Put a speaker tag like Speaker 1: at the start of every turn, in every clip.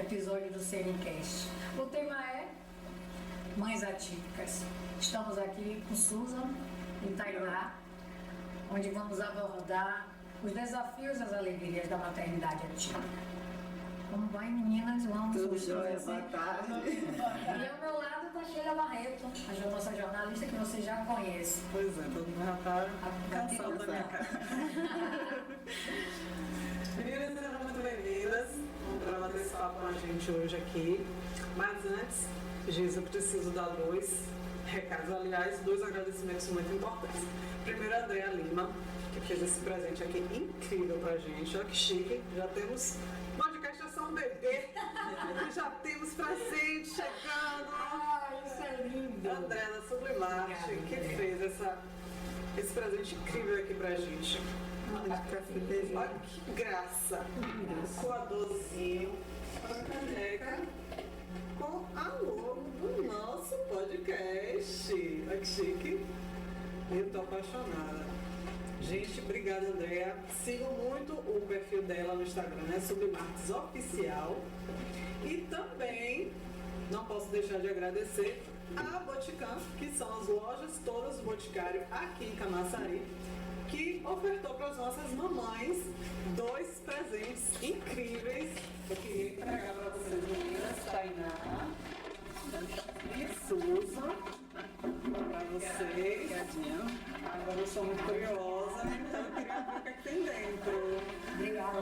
Speaker 1: episódio do Sericast. O tema é Mães Atípicas. Estamos aqui com Susan e Tainá, onde vamos abordar os desafios e as alegrias da maternidade atípica. Como vai, meninas? Vamos.
Speaker 2: Tudo jóia, boa tarde.
Speaker 1: E ao meu lado está Sheila Barreto, a nossa jornalista que você já conhece.
Speaker 2: Pois é, todo mundo já está cansado da minha cara. Meninas, sejam muito bem-vindas para bater esse papo com a gente hoje aqui. Mas antes, Giz, eu preciso dar dois recados, aliás, dois agradecimentos muito importantes. Primeiro, a Andréa Lima, que fez esse presente aqui incrível pra gente. Olha que chique, já temos podcast Ação Bebê, e já temos presente chegando.
Speaker 1: Ai, isso é lindo.
Speaker 2: Andréa da Sublimarte, que fez esse presente incrível aqui pra gente. Olha que graça. Coadorzinho, uma caneca com a logo do nosso podcast. Olha que chique. Eu tô apaixonada. Gente, obrigada, Andréa. Sigam muito o perfil dela no Instagram, né? Sublimartes Oficial. E também não posso deixar de agradecer a Boticam, que são as lojas todas do Boticário aqui em Camaçari, que ofertou para as nossas mamães dois presentes incríveis. Eu queria entregar para vocês, meninas, Tainá e Susan, para vocês. Agora eu sou muito curiosa, então eu queria ver o que tem dentro.
Speaker 1: Obrigada,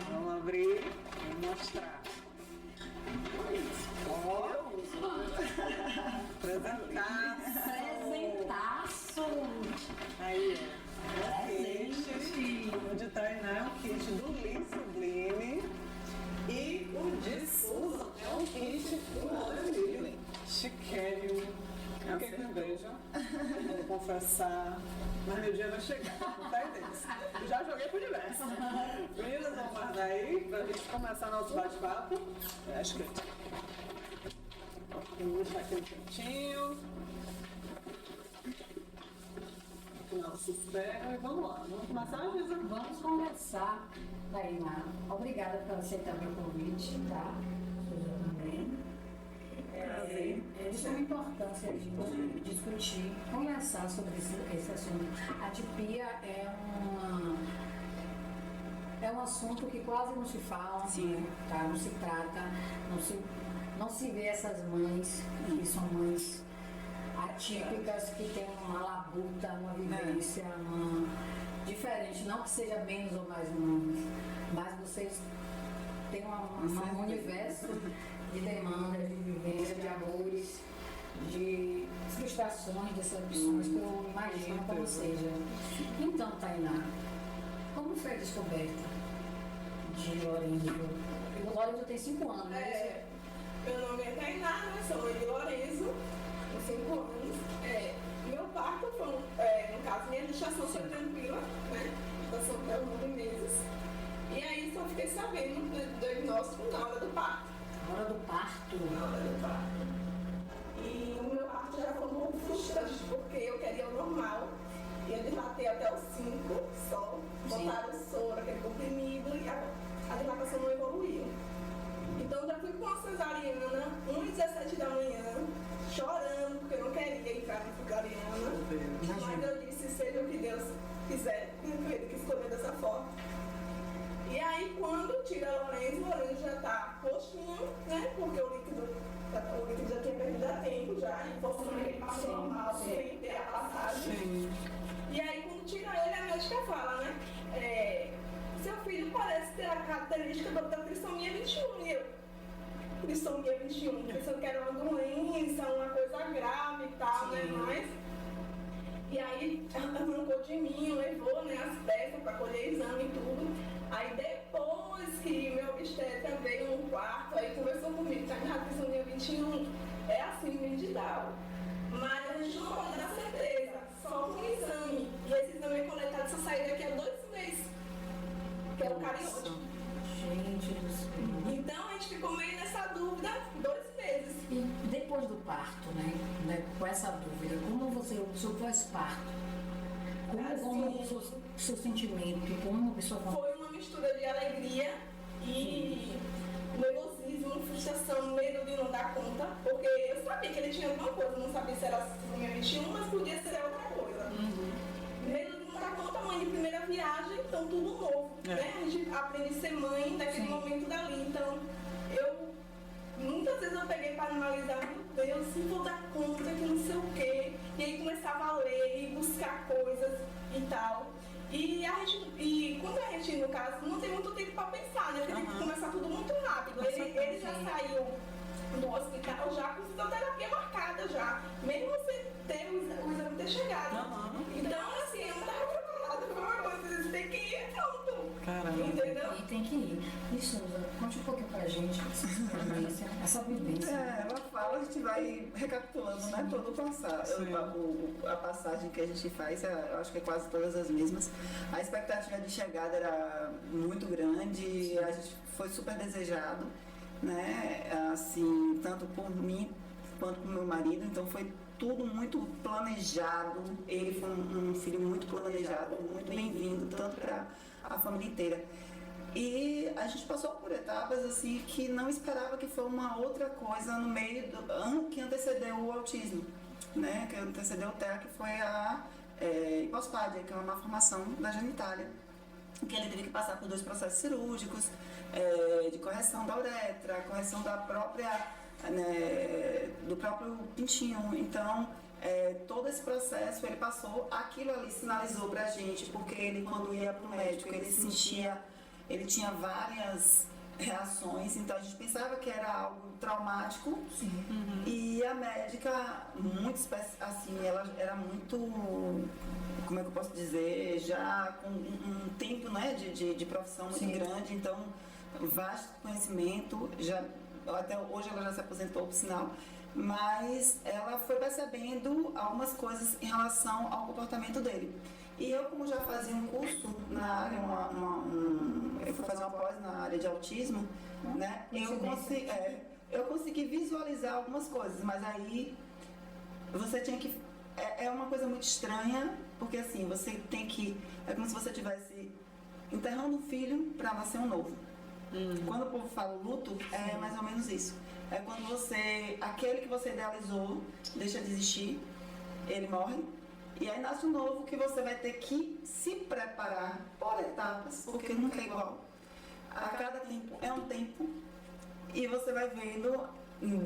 Speaker 2: Vamos abrir e mostrar. Ó,
Speaker 1: presentaço!
Speaker 2: Aí, ó. Kit. O de Tainá é um kit do Li Sublime. E o de Susan é um kit do Olha chiquérrimo. Eu fiquei com inveja, vou confessar, mas meu dia vai chegar, não tá desse. Já joguei pro universo. Meninas, vamos guardar aí pra gente começar nosso bate-papo. Acho que vou deixar aqui um cantinho. Nossa, espera e vamos lá. Vamos começar, Gisa?
Speaker 1: Vamos conversar, Tainá. Obrigada por aceitar meu convite, tá? Susan também. É de suma importância a gente discutir, conversar sobre esse assunto. A atipia é um assunto que quase não se fala, né? Tá? Não se trata, não se vê essas mães que são mães atípicas, que têm uma labuta, uma vivência diferente, não que seja menos ou mais humanas, mas vocês têm um universo de demandas, de vivência, de amores, de frustrações, decepções, que eu imagino como seja. Então, Tainá, como foi a descoberta de Lorenzo? O Lorenzo tem 5 anos, né?
Speaker 3: Meu nome é Tainá, né? Sou mãe de Lorenzo, com 5 anos. Meu parto foi, no caso, minha gestação foi tranquila, né? Gestação foi 9 meses. E aí só fiquei sabendo do diagnóstico na hora do parto.
Speaker 1: Na hora do parto?
Speaker 3: Na hora do parto. E o meu parto já foi um pouco frustrante, porque eu queria o normal. Ia dilatar até os 5 só. Botaram o soro, aquele comprimido, e a dilatação não evoluiu. Então já fui com a cesariana, 1h17 da manhã, chorando, porque eu não queria entrar na cesariana. Mas eu disse, seja o que Deus quiser, ele que escolheu dessa forma. E aí quando tira o Lorenzo já tá roxinho, né? Porque o líquido já tinha perdido a tempo já, e forçando ele passou normal, sem ter a passagem. E aí quando tira ele, a médica fala, né? Seu filho parece ter a característica da trissomia 21. E eu, trissomia 21, pensando que era uma doença, uma coisa grave e tal, né? Mas, e aí arrancou de mim, levou, né, as peças para colher exame e tudo. Aí depois que meu obstetra veio no quarto, aí conversou comigo, tá na trissomia 21, é a síndrome de Down. Mas a gente não pode dar certeza, só com o exame. E esse exame é coletado só sair daqui a 2 meses. Que é o cariótipo.
Speaker 1: Gente do céu.
Speaker 3: Então a gente ficou meio nessa dúvida 2 meses.
Speaker 1: E depois do parto, né? Com essa dúvida, como você, o seu pós-parto, como o sentimento, como a pessoa...
Speaker 3: Foi uma mistura de alegria e meu frustração, medo de não dar conta, porque eu sabia que ele tinha alguma coisa, não sabia se era síndrome 21, mas podia ser outra coisa. Medo de não dar conta, mãe de primeira viagem, então tudo novo, né? A gente aprende a ser mãe naquele momento dali, então muitas vezes eu peguei para analisar, meu Deus, não vou dar conta, que não sei o quê. E aí começava a ler e buscar coisas e tal. E quando a gente, no caso, não tem muito tempo para pensar, né? Porque tem que começar tudo muito rápido. Ele já saiu do hospital já com fisioterapia marcada já. Mesmo você ter o exame ter chegado. Então, assim, eu não estava preparada para uma coisa, você tem que ir pronto.
Speaker 2: Caramba.
Speaker 3: Entendeu?
Speaker 1: E tem que ir. E Souza, conte um pouquinho pra gente essa experiência, essa vivência.
Speaker 4: Ela fala, a gente vai recapitulando, né, todo o passado. A passagem que a gente faz, eu acho que é quase todas as mesmas. A expectativa de chegada era muito grande, a gente foi super desejado, né, assim, tanto por mim quanto por meu marido, então foi tudo muito planejado. Ele foi um filho muito planejado, muito bem-vindo, tanto para a família inteira. E a gente passou por etapas assim que não esperava, que foi uma outra coisa no meio do ano que antecedeu o autismo, né? Que antecedeu o TEA, que foi a hipospádia, que é uma malformação da genitália, que ele teve que passar por 2 processos cirúrgicos, de correção da uretra, correção da própria, do próprio pintinho. Então, todo esse processo ele passou, aquilo ali sinalizou pra gente, porque ele, quando ia pro médico, ele tinha várias reações, então a gente pensava que era algo traumático. E a médica, muito assim, ela era muito, como é que eu posso dizer, já com um tempo, né, de profissão muito grande, então vasto conhecimento, até hoje ela já se aposentou, por sinal, mas ela foi percebendo algumas coisas em relação ao comportamento dele. E eu, como já fazia um curso na área, eu fui fazer uma pós na área de autismo, né? Eu consegui visualizar algumas coisas, mas aí você tinha que... É uma coisa muito estranha, porque assim, você tem que... É como se você estivesse enterrando um filho para nascer um novo. Quando o povo fala luto, é mais ou menos isso. É quando aquele que você idealizou deixa de existir, ele morre, e aí nasce um novo que você vai ter que se preparar por etapas, porque nunca é igual. A cada tempo é um tempo, e você vai vendo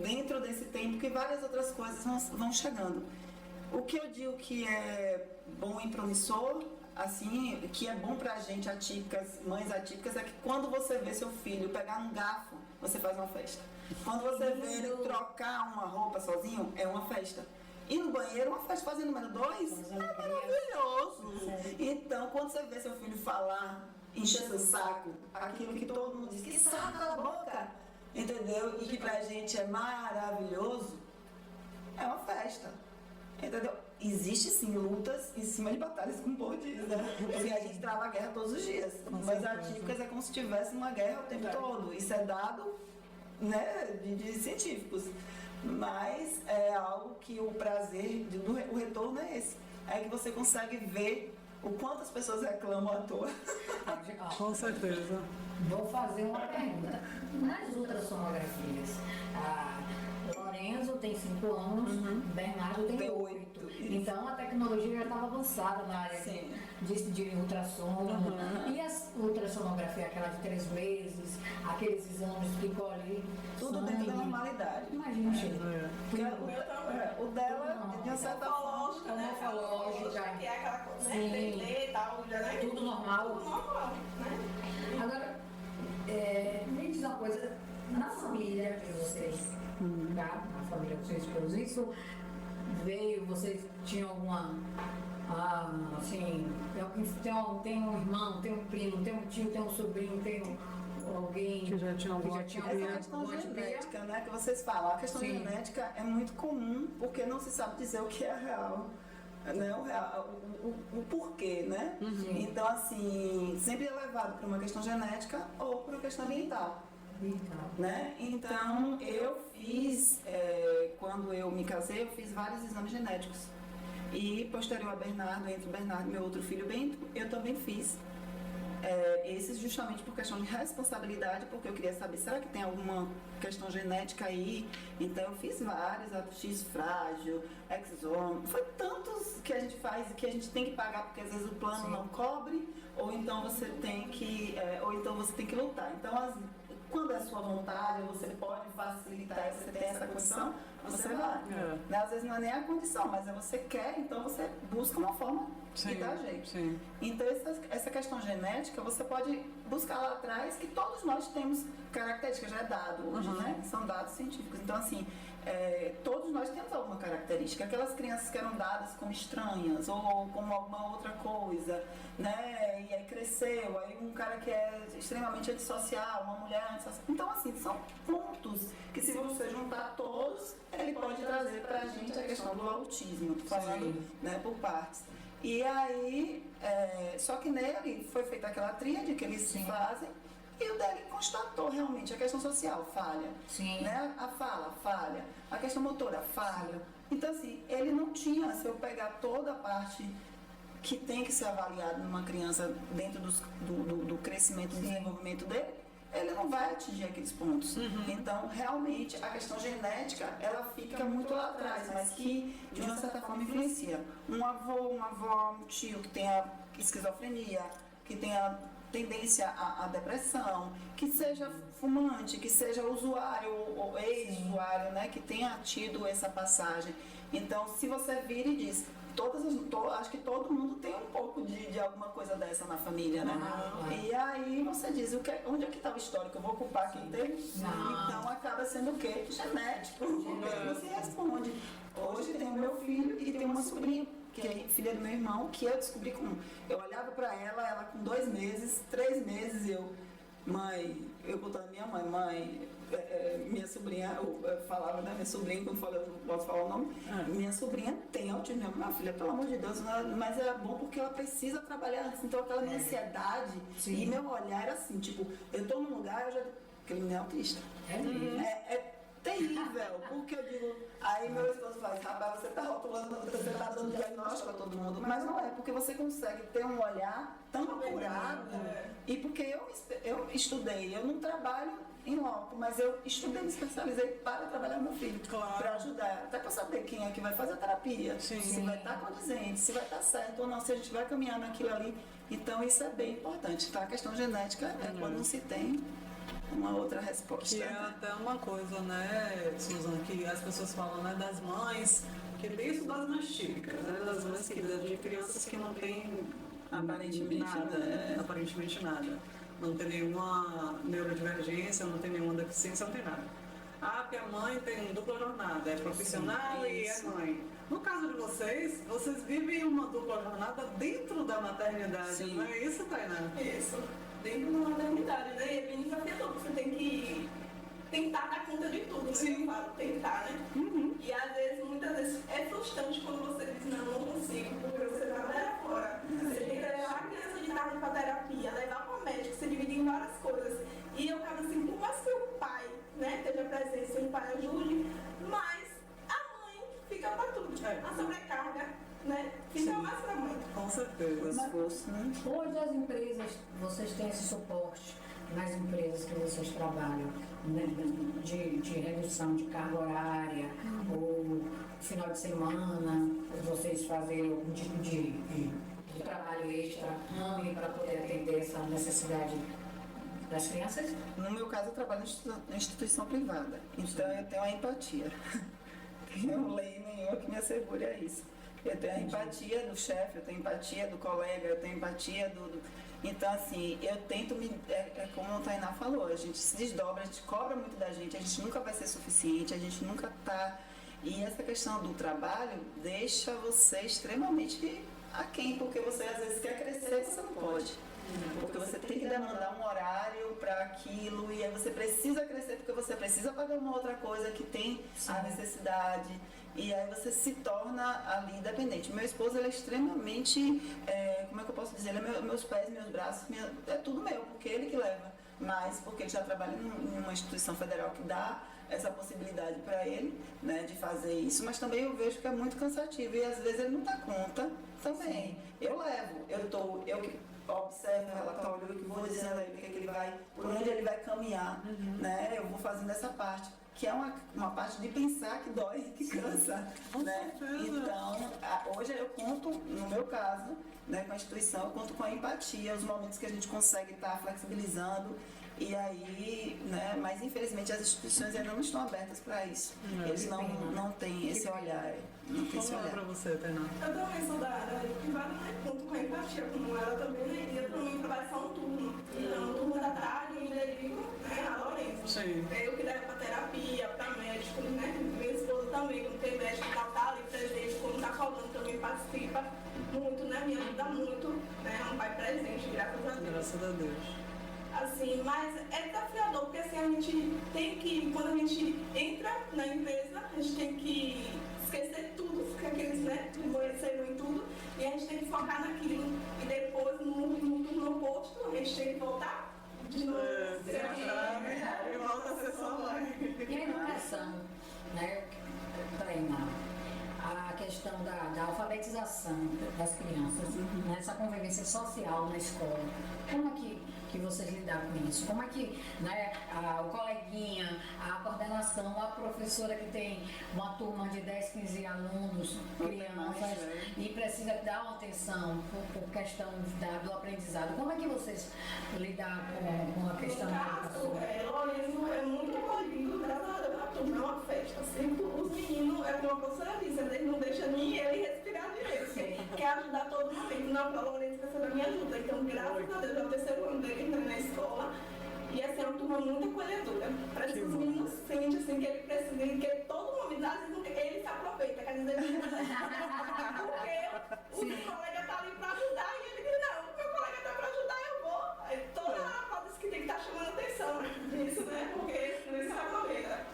Speaker 4: dentro desse tempo que várias outras coisas vão chegando. O que eu digo que é bom e promissor, assim, que é bom pra gente atípicas, mães atípicas, é que quando você vê seu filho pegar um garfo, você faz uma festa. Quando você vê ele trocar uma roupa sozinho, é uma festa. Ir no banheiro, uma festa fazer número 2, é maravilhoso. Então, quando você vê seu filho falar, encher seu saco, aquilo que todo mundo diz, que saco da boca, entendeu? E que pra gente é maravilhoso, é uma festa, entendeu? Existe sim lutas em cima de batalhas, como o povo diz, né? Porque a gente trava a guerra todos os dias. Mas atípicas é como se tivesse uma guerra o tempo todo. Isso é dado, né, de científicos. Mas é algo que o prazer, o retorno é esse. É que você consegue ver o quanto as pessoas reclamam à toa.
Speaker 2: Com certeza.
Speaker 1: Vou fazer uma pergunta. Nas ultrassonografias, Lorenzo tem 5 anos, Bernardo tem 8. Então a tecnologia já estava avançada na área de ultrassom. E a ultrassonografia, aquela de 3 meses, aqueles exames que colhe
Speaker 4: tudo dentro da normalidade.
Speaker 1: Imagina, Sheila.
Speaker 4: O dela, de uma certa forma,
Speaker 3: morfológica, que é aquela coisa, né? 3D e tal, né?
Speaker 1: Tudo normal.
Speaker 3: Tudo normal, né?
Speaker 1: Agora, me diz uma coisa, na família de vocês, tá? Na família de vocês, pelo isso, vocês tinham alguma, assim, tem um irmão, tem um primo, tem um tio, tem um sobrinho, tem alguém
Speaker 2: que já tinha alguma
Speaker 4: essa questão genética, né, que vocês falam, a questão genética é muito comum, porque não se sabe dizer o que é real. Né, o porquê, né? Então, assim, sempre é levado para uma questão genética ou para uma questão ambiental. Né? Então, eu fiz, quando eu me casei, eu fiz vários exames genéticos. E posterior a Bernardo, entre o Bernardo e meu outro filho Bento, eu também fiz Esses justamente por questão de responsabilidade, porque eu queria saber, será que tem alguma questão genética aí? Então eu fiz vários, X frágil, exome, foi tantos que a gente faz e que a gente tem que pagar porque às vezes o plano
Speaker 1: Sim.
Speaker 4: não cobre, ou então você tem que lutar. Então quando é a sua vontade, você pode facilitar, você tem essa condição, você vai. Né? Às vezes não é nem a condição, mas você quer, então você busca uma forma de dar jeito.
Speaker 2: Sim.
Speaker 4: Então essa questão genética, você pode buscar lá atrás, que todos nós temos características, já é dado hoje, né? São dados científicos. Então assim, todos nós temos alguma característica. Aquelas crianças que eram dadas como estranhas ou como alguma outra coisa, né? E aí cresceu, aí um cara que é extremamente antissocial, uma mulher antissocial. Então assim, são pontos que se você juntar todos, ele pode trazer pra gente a questão do autismo, falando, né, por partes. E aí, só que nele foi feita aquela tríade que eles fazem, e o dele constatou realmente a questão social, falha.
Speaker 1: Sim.
Speaker 4: Né? A fala, falha. A questão motora, falha. Então, assim, ele não tinha, se eu pegar toda a parte que tem que ser avaliada numa criança dentro do crescimento e desenvolvimento dele, ele não vai atingir aqueles pontos. Então, realmente, a questão genética, ela fica muito lá atrás, mas que, de uma certa forma, influencia. Um avô, uma avó, um tio que tenha esquizofrenia, que tenha tendência à depressão, que seja fumante, que seja usuário ou ex-usuário, né, que tenha tido essa passagem. Então, se você vira e diz, acho que todo mundo tem um pouco de alguma coisa dessa na família, né? E aí você diz, onde é que está o histórico? Eu vou culpar quem teve? Então acaba sendo o quê? Genético. Você responde. Hoje tem o meu filho e tem uma sobrinha, que é filha do meu irmão, que eu descobri eu olhava pra ela com 2 meses, 3 meses, eu botava minha mãe, minha sobrinha, eu falava da minha sobrinha, quando eu não posso falar o nome, minha sobrinha tem autismo, minha filha, pelo amor de Deus, mas é bom porque ela precisa trabalhar, então aquela minha ansiedade e meu olhar era assim, tipo, eu tô num lugar, aquele menino é autista. É terrível, porque eu digo, aí meu esposo faz, rapaz, você tá rotulando, você tá dando diagnóstico pra todo mundo, mas não é, porque você consegue ter um olhar tão apurado, e porque eu estudei, eu não trabalho em loco, mas eu estudei, me especializei para trabalhar meu filho, para ajudar, até para saber quem é que vai fazer a terapia, se vai estar condizente, se vai estar certo ou não, se a gente vai caminhar naquilo ali, então isso é bem importante, tá? A questão genética é quando não se tem uma outra resposta.
Speaker 2: Que é até uma coisa, né, Suzana, que as pessoas falam, né, das mães, que tem isso das mães típicas, né, das mães de crianças que não têm aparentemente nada. Não tem nenhuma neurodivergência, não tem nenhuma deficiência, não tem nada. Porque a mãe tem dupla jornada, é profissional e é mãe. No caso de vocês vivem uma dupla jornada dentro da maternidade, não é isso, Tainá?
Speaker 3: Isso. Dentro da maternidade, né? E é bem desafiador, você tem que tentar dar conta de tudo, né? Eu falo, tentar, né? E às vezes, muitas vezes, é frustrante quando você diz, não consigo, porque você trabalha fora. Você tem que levar a criança de tarde para terapia, levar para o médico, você divide em várias coisas. E eu acabo assim, por mais que o pai, né, esteja presente, se o pai ajude, mas a mãe fica para tudo. A sobrecarga, né? Fica mais para a mãe.
Speaker 2: Com certeza.
Speaker 4: Esforço, né?
Speaker 1: Hoje as empresas, vocês têm esse suporte nas empresas que vocês trabalham, né, de redução de carga horária, ou final de semana, vocês fazerem algum tipo de trabalho extra para poder atender essa necessidade das crianças?
Speaker 4: No meu caso, eu trabalho em instituição privada, então eu tenho a empatia. Não lei nenhuma que me assegure a isso. Eu tenho a empatia do chefe, eu tenho empatia do colega, eu tenho empatia Então, assim, eu tento como a Tainá falou, a gente se desdobra, a gente cobra muito da gente, a gente nunca vai ser suficiente, a gente nunca tá... E essa questão do trabalho deixa você extremamente aquém, porque você às vezes quer crescer e você não pode. Porque você tem que demandar um horário para aquilo, e aí você precisa crescer porque você precisa pagar uma outra coisa que tem a necessidade. E aí você se torna ali dependente. Meu esposo, ele é extremamente, como é que eu posso dizer? Ele é meus pés, meus braços, é tudo meu, porque ele que leva. Mas porque ele já trabalha em uma instituição federal que dá essa possibilidade para ele, né, de fazer isso, mas também eu vejo que é muito cansativo e às vezes ele não dá conta também. Eu levo, observo o relatório, que vou dizendo a ele o que é que ele vai, por onde ele vai caminhar, né? Eu vou fazendo essa parte, que é uma parte de pensar que dói, que cansa, né? Então, hoje eu conto, no meu caso, né, com a instituição, eu conto com a empatia, os momentos que a gente consegue estar flexibilizando. E aí, né, mas infelizmente as instituições ainda não estão abertas para isso. Eles não têm esse olhar. Não tem esse olhar.
Speaker 2: Para você, Tainá?
Speaker 3: Eu também sou da área privada, né? Conto com a empatia, como ela também, né? E eu também trabalho só um turno. Então, no turno da tarde, eu me dedico, né, a Lourenço.
Speaker 2: Sim.
Speaker 3: Eu que levo para terapia, para médico, né? Minha esposa também, quando tem médico e tal, tá ali presente, quando tá falando, também participa muito, né? Me ajuda muito, né? É um pai presente, graças a Deus.
Speaker 2: Graças a Deus.
Speaker 3: Assim, mas é desafiador, porque assim, a gente tem que, quando a gente entra na empresa, a gente tem que esquecer tudo, que aqueles, né, conheceram em tudo, e a gente tem que focar naquilo. E depois, no turno oposto, a gente tem que voltar de novo.
Speaker 2: E volta a ser só mãe.
Speaker 1: E a educação, né, treinar a questão da alfabetização das crianças, nessa convivência social na escola. Como é que vocês lidam com isso? Como é que, né, o coleguinha, a coordenação, a professora que tem uma turma de 10, 15 alunos, crianças, e precisa dar uma atenção por questão do aprendizado. Como é que vocês lidam com a questão da educação?
Speaker 3: Lourenço é muito acolhido, graças a Deus, a turma é uma festa. Sempre os meninos, é como a professora disse, eles não deixam nem ele respirar direito. Quer ajudar todo mundo. Não, para Lourenço precisa da minha ajuda. Então, graças a Deus, é o terceiro ano dele na escola. E essa é uma turma muito acolhedora. Parece que os meninos sentem assim, que ele precisa, que todo mundo, às vezes, ele se aproveita, quer dizer, porque o colega está ali para ajudar e ele diz, não, o meu colega está para ajudar, eu vou. Aí, toda a foto que tem que estar chamando atenção disso, né? Porque ele se aproveita.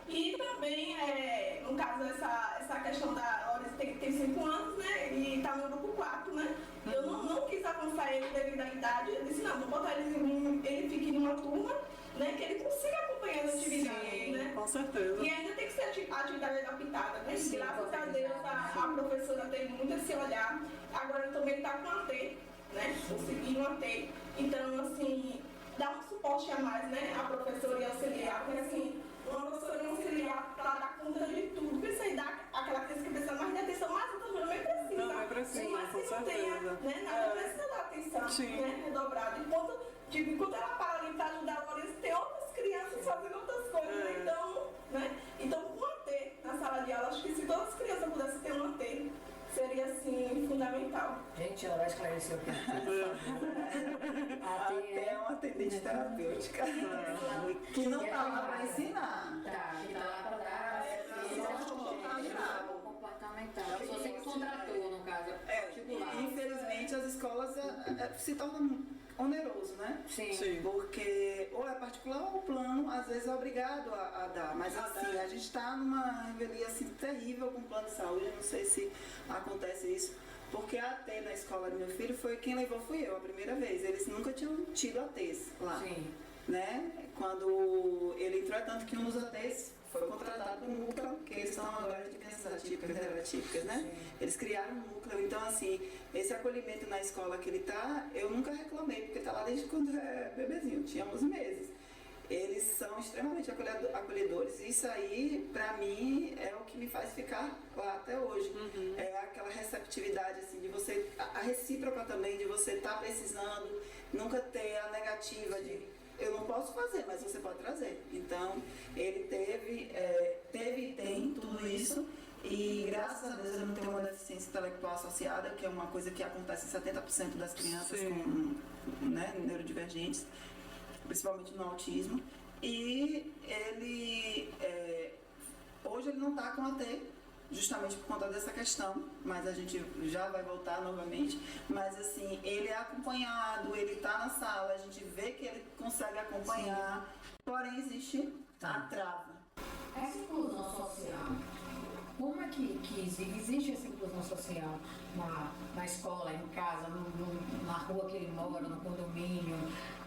Speaker 3: E também, no caso, essa questão da hora tem 5 anos, né? E está no grupo 4, né? Eu não quis avançar ele devido à idade. Eu disse, não, vou botar ele fique numa turma, né? Que ele consiga acompanhar as atividades, né?
Speaker 2: Com certeza.
Speaker 3: E ainda tem que ser atividade adaptada, né?
Speaker 1: Sim,
Speaker 3: graças a Deus a professora tem muito esse olhar. Agora também está com a T, né? Conseguiu uma T. Então, assim, dá um suporte a mais, né? A professora e auxiliar, porque assim, uma professora auxiliar para dar conta de tudo, precisa dar aquela criança que precisa mais de atenção, mas outra também precisa.
Speaker 2: Também precisa,
Speaker 3: mas
Speaker 2: com
Speaker 3: se não tenha,
Speaker 2: certeza.
Speaker 3: né? Nada precisa dar atenção, né? Redobrada. Enquanto ela para ali para ajudar a Lourenço, tem outras crianças fazendo outras coisas, né? Então, com a T na sala de aula, acho que se todas as crianças pudessem ter uma T, seria assim fundamental.
Speaker 1: Gente, ela vai esclarecer o que
Speaker 4: Até uma atendente terapêutica que não está lá para ensinar.
Speaker 1: Tá, que tá lá para dar comportamental. Você que contratou, no caso, particular.
Speaker 4: Infelizmente as escolas se tornam oneroso, né?
Speaker 1: Sim.
Speaker 4: Porque ou é particular ou o plano, às vezes é obrigado a dar. Mas assim, a gente está numa revelia assim, terrível com o plano de saúde, eu não sei se acontece isso. Porque a AT na escola do meu filho foi quem levou, fui eu, a primeira vez. Eles nunca tinham tido ATs lá.
Speaker 1: Sim.
Speaker 4: Né? Quando ele entrou, é tanto que um dos ATs foi contratado no núcleo, que eles são agora de crianças atípicas, neuroatípicas, né? Sim. Eles criaram um núcleo, então assim, esse acolhimento na escola que ele tá, eu nunca reclamei, porque tá lá desde quando é bebezinho, tinha 11 meses. Eles são extremamente acolhedores, e isso aí, pra mim, é o que me faz ficar lá até hoje. É aquela receptividade, assim, de você, a recíproca também, de você estar precisando, nunca ter a negativa de eu não posso fazer, mas você pode trazer. Então, ele teve e tem tudo isso. E graças a Deus ele não tem uma deficiência intelectual associada, que é uma coisa que acontece em 70% das crianças com, né, neurodivergentes, principalmente no autismo. E ele, hoje ele não está com AT, justamente por conta dessa questão, mas a gente já vai voltar novamente. Mas assim, ele é acompanhado, ele está na sala, a gente vê que ele consegue acompanhar, porém existe a trava.
Speaker 1: Essa inclusão social, como é que existe essa inclusão social na escola, em casa, na rua que ele mora, no condomínio,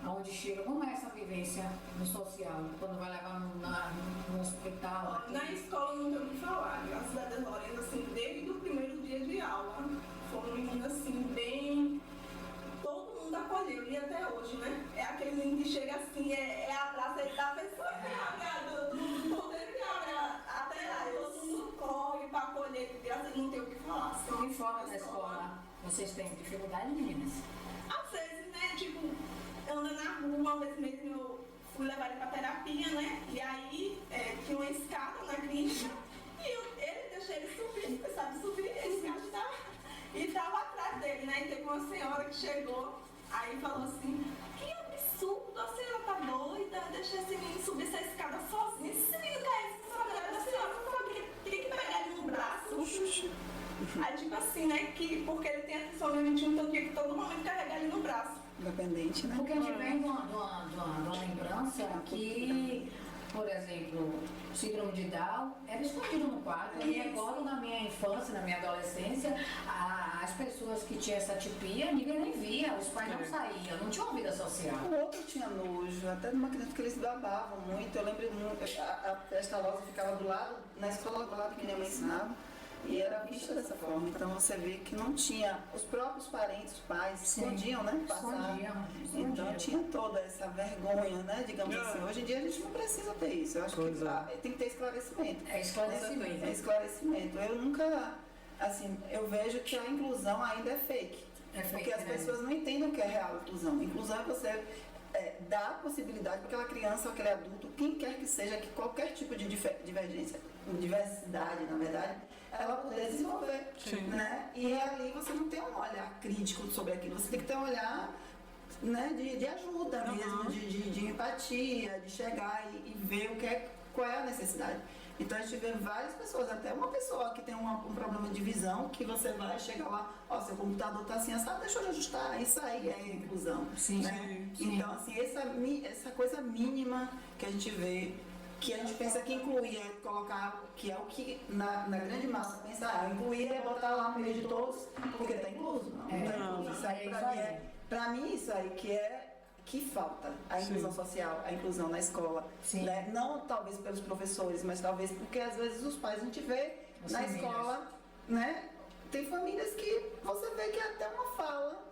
Speaker 1: aonde chega? Como é essa vivência no social, quando vai levar no hospital? Aqui?
Speaker 3: Na escola não tem o que falar, graças a Deus, Lourenço, assim, desde o primeiro dia de aula, foi um menino assim, bem
Speaker 1: Vocês têm dificuldade, meninas?
Speaker 3: Às vezes, né, tipo, anda na rua, uma vez mesmo eu fui levar ele pra terapia, né? E aí tinha uma escada na clínica e ele deixou ele subir, você sabe subir, a escada e tava atrás dele, né? E teve uma senhora que chegou, aí falou assim, que absurdo, a senhora tá doida, deixa esse menino subir essa escada sozinho. Esse menino caiu, a senhora queria que pegar ele no braço. Aí tipo assim, né, que porque ele tem a tensão limite, então tinha que todo momento carregar ele no braço.
Speaker 4: Independente, né?
Speaker 1: Porque a gente vem de uma lembrança que, por exemplo, síndrome de Down era escondido no quarto. Eu me recordo na minha infância, na minha adolescência, as pessoas que tinham essa tipia, ninguém nem via, os pais não saíam, não tinham uma vida social.
Speaker 4: O outro tinha nojo, até numa criança que eles babavam muito. Eu lembro muito, a Estalosa ficava do lado, na escola do lado que minha mãe ensinava, e era vista dessa forma. Então você vê que não tinha, os próprios parentes, os pais, escondiam, né?
Speaker 1: Escondiam.
Speaker 4: Então tinha toda essa vergonha, né? Digamos assim. Hoje em dia a gente não precisa ter isso. Eu acho que tem que ter esclarecimento.
Speaker 1: É esclarecimento.
Speaker 4: É esclarecimento. Eu nunca, assim, eu vejo que a inclusão ainda é fake. Porque as pessoas não entendem o que é real inclusão. Inclusão é você dar a possibilidade para aquela criança ou aquele adulto, quem quer que seja, que qualquer tipo de diversidade, na verdade, ela poder desenvolver. Né? E ali você não tem um olhar crítico sobre aquilo, você tem que ter um olhar, né, de ajuda mesmo, de empatia, de chegar e ver qual é a necessidade. Então a gente vê várias pessoas, até uma pessoa que tem um problema de visão, que você vai chegar lá, ó, seu computador está assim, sabe, deixa eu ajustar, isso aí é inclusão.
Speaker 1: Sim,
Speaker 4: né?
Speaker 1: sim.
Speaker 4: Então, assim, essa coisa mínima que a gente vê, que a gente pensa que incluir é colocar, que é o que na grande massa pensa, incluir é botar lá no meio de todos, porque está incluso. Não, isso aí para mim isso aí que falta a inclusão social, a inclusão na escola, né? Não talvez pelos professores, mas talvez porque às vezes os pais a gente vê na escola, né? Tem famílias que você vê que até uma fala,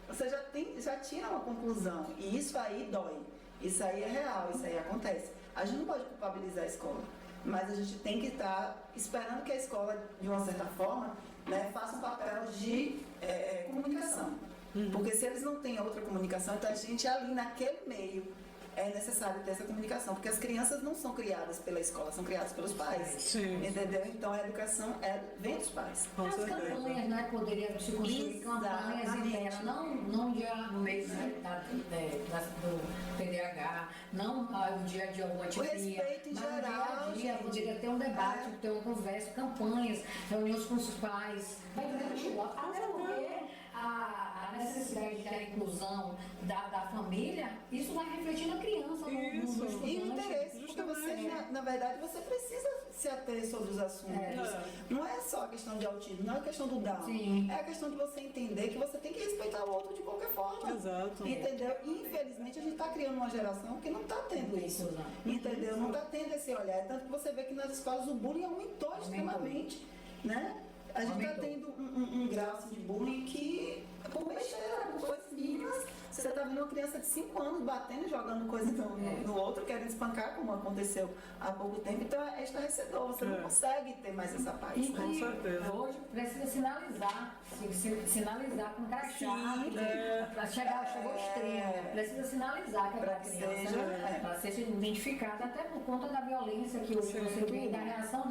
Speaker 4: você já tira uma conclusão, e isso aí dói, isso aí é real, isso aí acontece. A gente não pode culpabilizar a escola, mas a gente tem que estar esperando que a escola, de uma certa forma, né, faça um papel de comunicação. Porque se eles não têm outra comunicação, então a gente ali naquele meio é necessário ter essa comunicação, porque as crianças não são criadas pela escola, são criadas pelos pais. Entendeu? Então a educação vem dos pais.
Speaker 1: As campanhas, né, poderiam se construir campanhas internas, não dia no mês do TDAH, não o dia de alguma tipia,
Speaker 4: respeito em
Speaker 1: mas
Speaker 4: geral,
Speaker 1: no dia a dia poderia ter um debate, ter uma conversa, campanhas, reuniões com os pais, até porque a necessidade da inclusão da família, isso vai refletir na criança, no estudante.
Speaker 4: E o interesse, porque você, na verdade, você precisa se ater sobre os assuntos. Não é só a questão de autismo, não é a questão do Down. É a questão de você entender que você tem que respeitar o outro de qualquer forma.
Speaker 2: Exato.
Speaker 4: Entendeu? E, infelizmente, a gente está criando uma geração que não está tendo isso. Entendeu? Não está tendo esse olhar. Tanto que você vê que nas escolas o bullying aumentou extremamente. Né? A gente está tendo um grau assim, de bullying que, por besteira, por coisas mínimas, você está vendo uma criança de 5 anos batendo e jogando coisa no outro, querendo espancar, como aconteceu há pouco tempo. Então é estarrecedor, você não consegue ter mais essa paz.
Speaker 2: Com certeza.
Speaker 1: Hoje precisa sinalizar com crachá, para chegou ao extremo. Precisa sinalizar que aquela criança para ser identificada, até por conta da violência que hoje você vê, da reação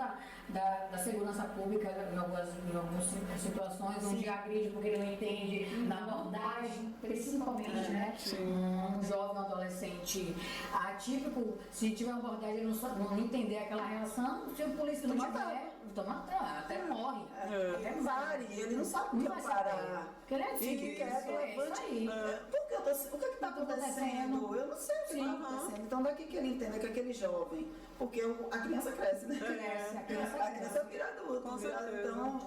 Speaker 1: da segurança pública em algumas situações, onde agride porque ele não entende, na abordagem, principalmente, né? Um jovem, um adolescente atípico, se tiver uma abordagem ele não entender aquela reação, se o polícia não tiver, até morre.
Speaker 4: Ele não sabe o que parar.
Speaker 1: Porque ele é
Speaker 4: o que está acontecendo? Eu não sei o que está acontecendo. Então daqui que ele entenda que aquele jovem, porque a criança cresce, né? A criança vira adulto. Então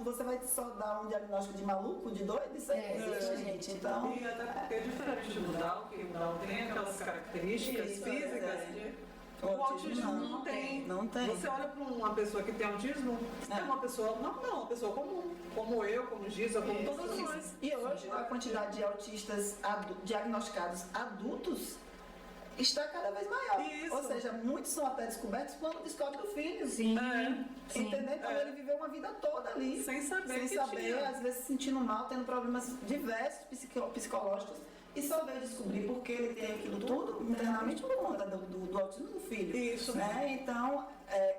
Speaker 4: você vai só dar um diagnóstico de maluco, de doido? Isso aí não existe, gente. Então,
Speaker 2: e até porque é diferente do Down, que o Down tem aquelas características físicas. O autismo não tem. Você olha para uma pessoa que tem autismo, é uma pessoa uma pessoa comum, como eu, como Giza, como todas nós.
Speaker 4: E hoje a quantidade de autistas diagnosticados adultos está cada vez maior.
Speaker 2: Isso.
Speaker 4: Ou seja, muitos são até descobertos quando descobrem o filho.
Speaker 1: Sim. Sim.
Speaker 4: Entendeu? Então ele viveu uma vida toda ali.
Speaker 2: Sem saber que tinha.
Speaker 4: Às vezes se sentindo mal, tendo problemas diversos psicológicos. E só veio descobrir porque ele tem aquilo tudo internamente por conta do autismo do filho.
Speaker 2: Isso.
Speaker 4: Né? Então,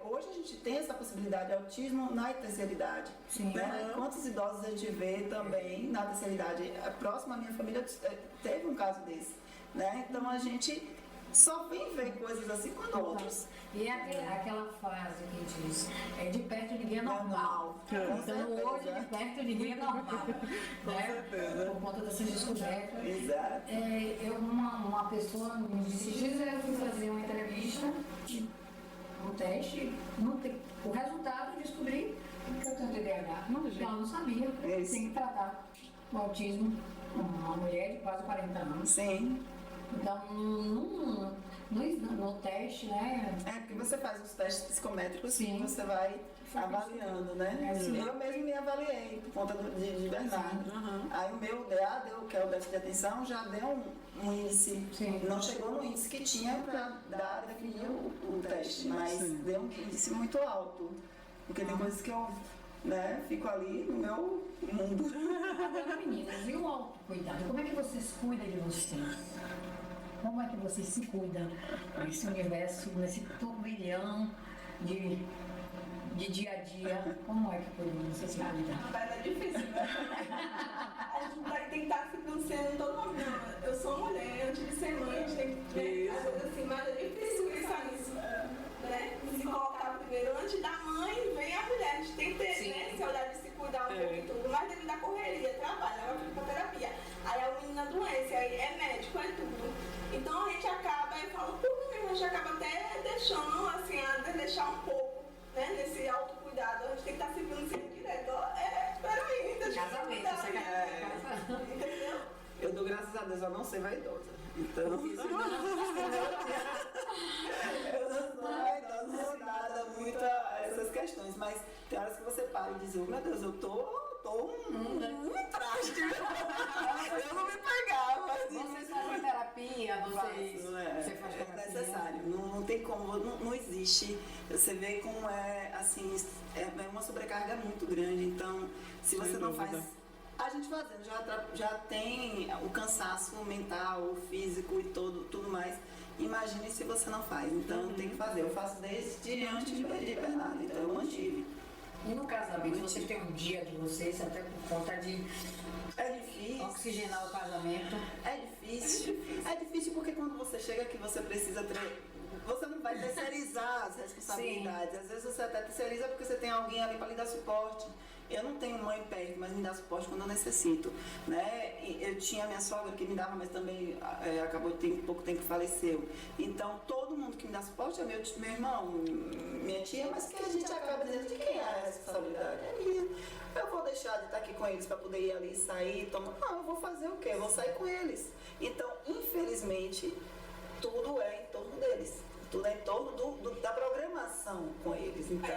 Speaker 4: hoje a gente tem essa possibilidade de autismo na terceira idade.
Speaker 1: Sim.
Speaker 4: Né? Quantos idosos a gente vê também na terceira idade? Próximo à minha família teve um caso desse. Né? Então a gente só vem ver coisas assim quando outros.
Speaker 1: E aquela frase que a gente diz, de perto ninguém é normal. Então hoje de perto ninguém é normal. Né? Por conta dessas descobertas.
Speaker 4: Exato.
Speaker 1: Uma pessoa me disse, eu fui fazer uma entrevista, um teste, o resultado descobri que eu tenho TDAH. Ela não sabia. Tem que tratar o autismo uma mulher de quase 40 anos.
Speaker 4: Sim.
Speaker 1: Então, no teste, né?
Speaker 4: Porque você faz os testes psicométricos,
Speaker 1: sim,
Speaker 4: você vai avaliando, né? Eu mesmo me avaliei por conta de Bernardo. Aí o meu DA, que é o déficit de atenção, já deu um índice, não chegou no índice que tinha para definir o teste, mas deu um índice muito alto. Porque tem coisas que eu fico ali no meu mundo.
Speaker 1: Agora, meninas, e o autocuidado? Como é que vocês cuidam de vocês? Como é que vocês se cuidam nesse universo, nesse turbilhão de dia a dia? Como é que vocês se cuidam?
Speaker 3: Mas é difícil, né? A gente tem que estar se pronunciando todo momento. Eu sou mulher, antes de ser mãe, a gente tem que às vezes assim, mas é difícil pensar nisso. Né? Se colocar primeiro, antes da mãe, vem a mulher. A gente tem que ter esse olhar de se cuidar um pouco e tudo, mas devido à correria, trabalho, é fisioterapia. Aí a menina doença, aí é médico, é tudo. Então a gente acaba, eu falo, por mesmo, a gente acaba até deixando, assim, deixar um pouco, né, nesse autocuidado. A gente tem que estar se pronunciando direto. Peraí, deixa eu cuidar. Entendeu?
Speaker 4: Eu dou graças a Deus a não ser vaidosa. Então, eu não sou vaidosa, não sou nada muito a essas questões, mas tem horas que você para e diz, meu Deus, eu tô um traste. Eu não me pagava.
Speaker 1: Vocês fazem terapia? Você faz terapia?
Speaker 4: É necessário, não tem como, não existe. Você vê como assim, é uma sobrecarga muito grande, então se você não faz... A gente fazendo já tem o cansaço mental, físico e tudo mais. Imagine se você não faz. Então tem que fazer. Eu faço desde antes de Bernardo, então eu mantive.
Speaker 1: E no casamento, vocês têm um dia de vocês, até por conta de oxigenar o casamento?
Speaker 4: É difícil. É difícil porque quando você chega aqui, você precisa você não vai terceirizar as responsabilidades. Sim. Às vezes você até terceiriza porque você tem alguém ali para lhe dar suporte. Eu não tenho mãe perto, mas me dá suporte quando eu necessito, né? Eu tinha minha sogra que me dava, mas também acabou pouco tempo que faleceu. Então, todo mundo que me dá suporte é meu irmão, minha tia, mas que a gente acaba dizendo de quem é a responsabilidade? É minha. Eu vou deixar de estar aqui com eles para poder ir ali, sair, tomar... Não, eu vou fazer o quê? Eu vou sair com eles. Então, infelizmente, tudo é em torno deles. Tudo é em torno da programação com eles. Então,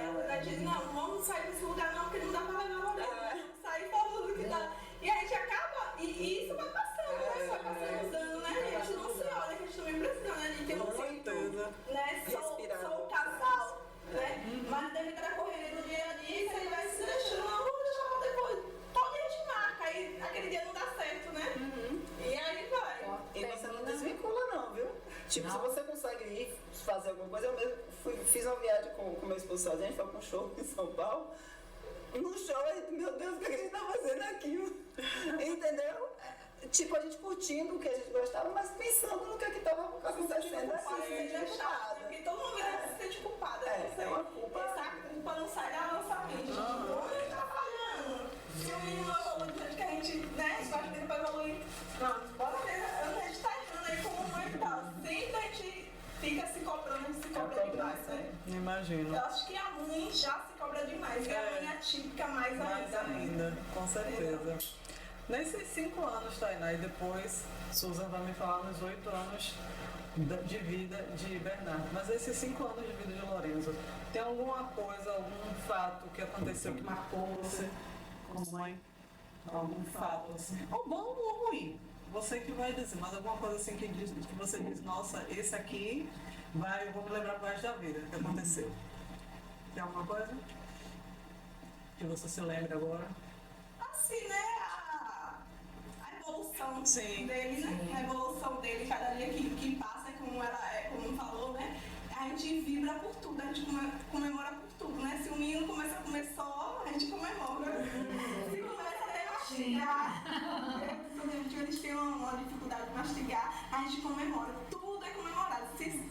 Speaker 3: não vamos sair desse lugar não, porque não dá para levar a vamos sair falando que dá. E a gente acaba, e isso vai passando, né? Vai passando os anos, né? A gente não se olha, a gente também precisa, né? A gente tem um certeza, né? Sou o casal, né? Mas devido à correria do dia a dia, isso aí vai se deixando, vamos deixar pra depois. Todo dia a gente marca, aí aquele dia não dá certo, né? E aí vai.
Speaker 4: E você não desvincula não, viu? Tipo, se você consegue ir fazer alguma coisa, eu mesmo fiz uma viagem com meu esposo sozinho, a gente foi para um show em São Paulo. No show, meu Deus, o que a gente tá fazendo aqui? Entendeu? Tipo, a gente curtindo o que a gente gostava, mas pensando no que estava acontecendo.
Speaker 3: Porque todo mundo se sente culpada.
Speaker 4: É uma culpa.
Speaker 3: Essa culpa não sai da nossa mente. Então, a gente tá falhando. Se o menino evolui, do jeito que a gente, né? A gente vai pedir pra evoluir. Não, bora ver. A gente tá errando aí como mãe e tal. Sempre a gente fica se cobrando demais, né?
Speaker 2: Imagino.
Speaker 3: Eu acho que a mãe já se cobra demais. E a mãe é típica mais ainda.
Speaker 2: Com certeza. Nesses 5 anos, Tainá, e depois Susan vai me falar nos 8 anos de vida de Bernardo. Mas esses 5 anos de vida de Lorenzo, tem alguma coisa, algum fato que aconteceu que marcou você como mãe? Algum fato assim? Ou bom ou ruim? você que vai dizer, mas alguma coisa assim que você diz, nossa, esse aqui eu vou me lembrar pro resto da vida que aconteceu. Tem alguma coisa que você se lembra agora?
Speaker 3: Assim, né? A evolução
Speaker 2: Sim.
Speaker 3: dele, né? A evolução dele, cada dia que passa, como falou, né? A gente vibra por tudo, a gente comemora por tudo, né? Se o menino começa a comer só, a gente comemora. Se começa a mastigar, eles têm uma dificuldade de mastigar, a gente comemora. Tudo é comemorado.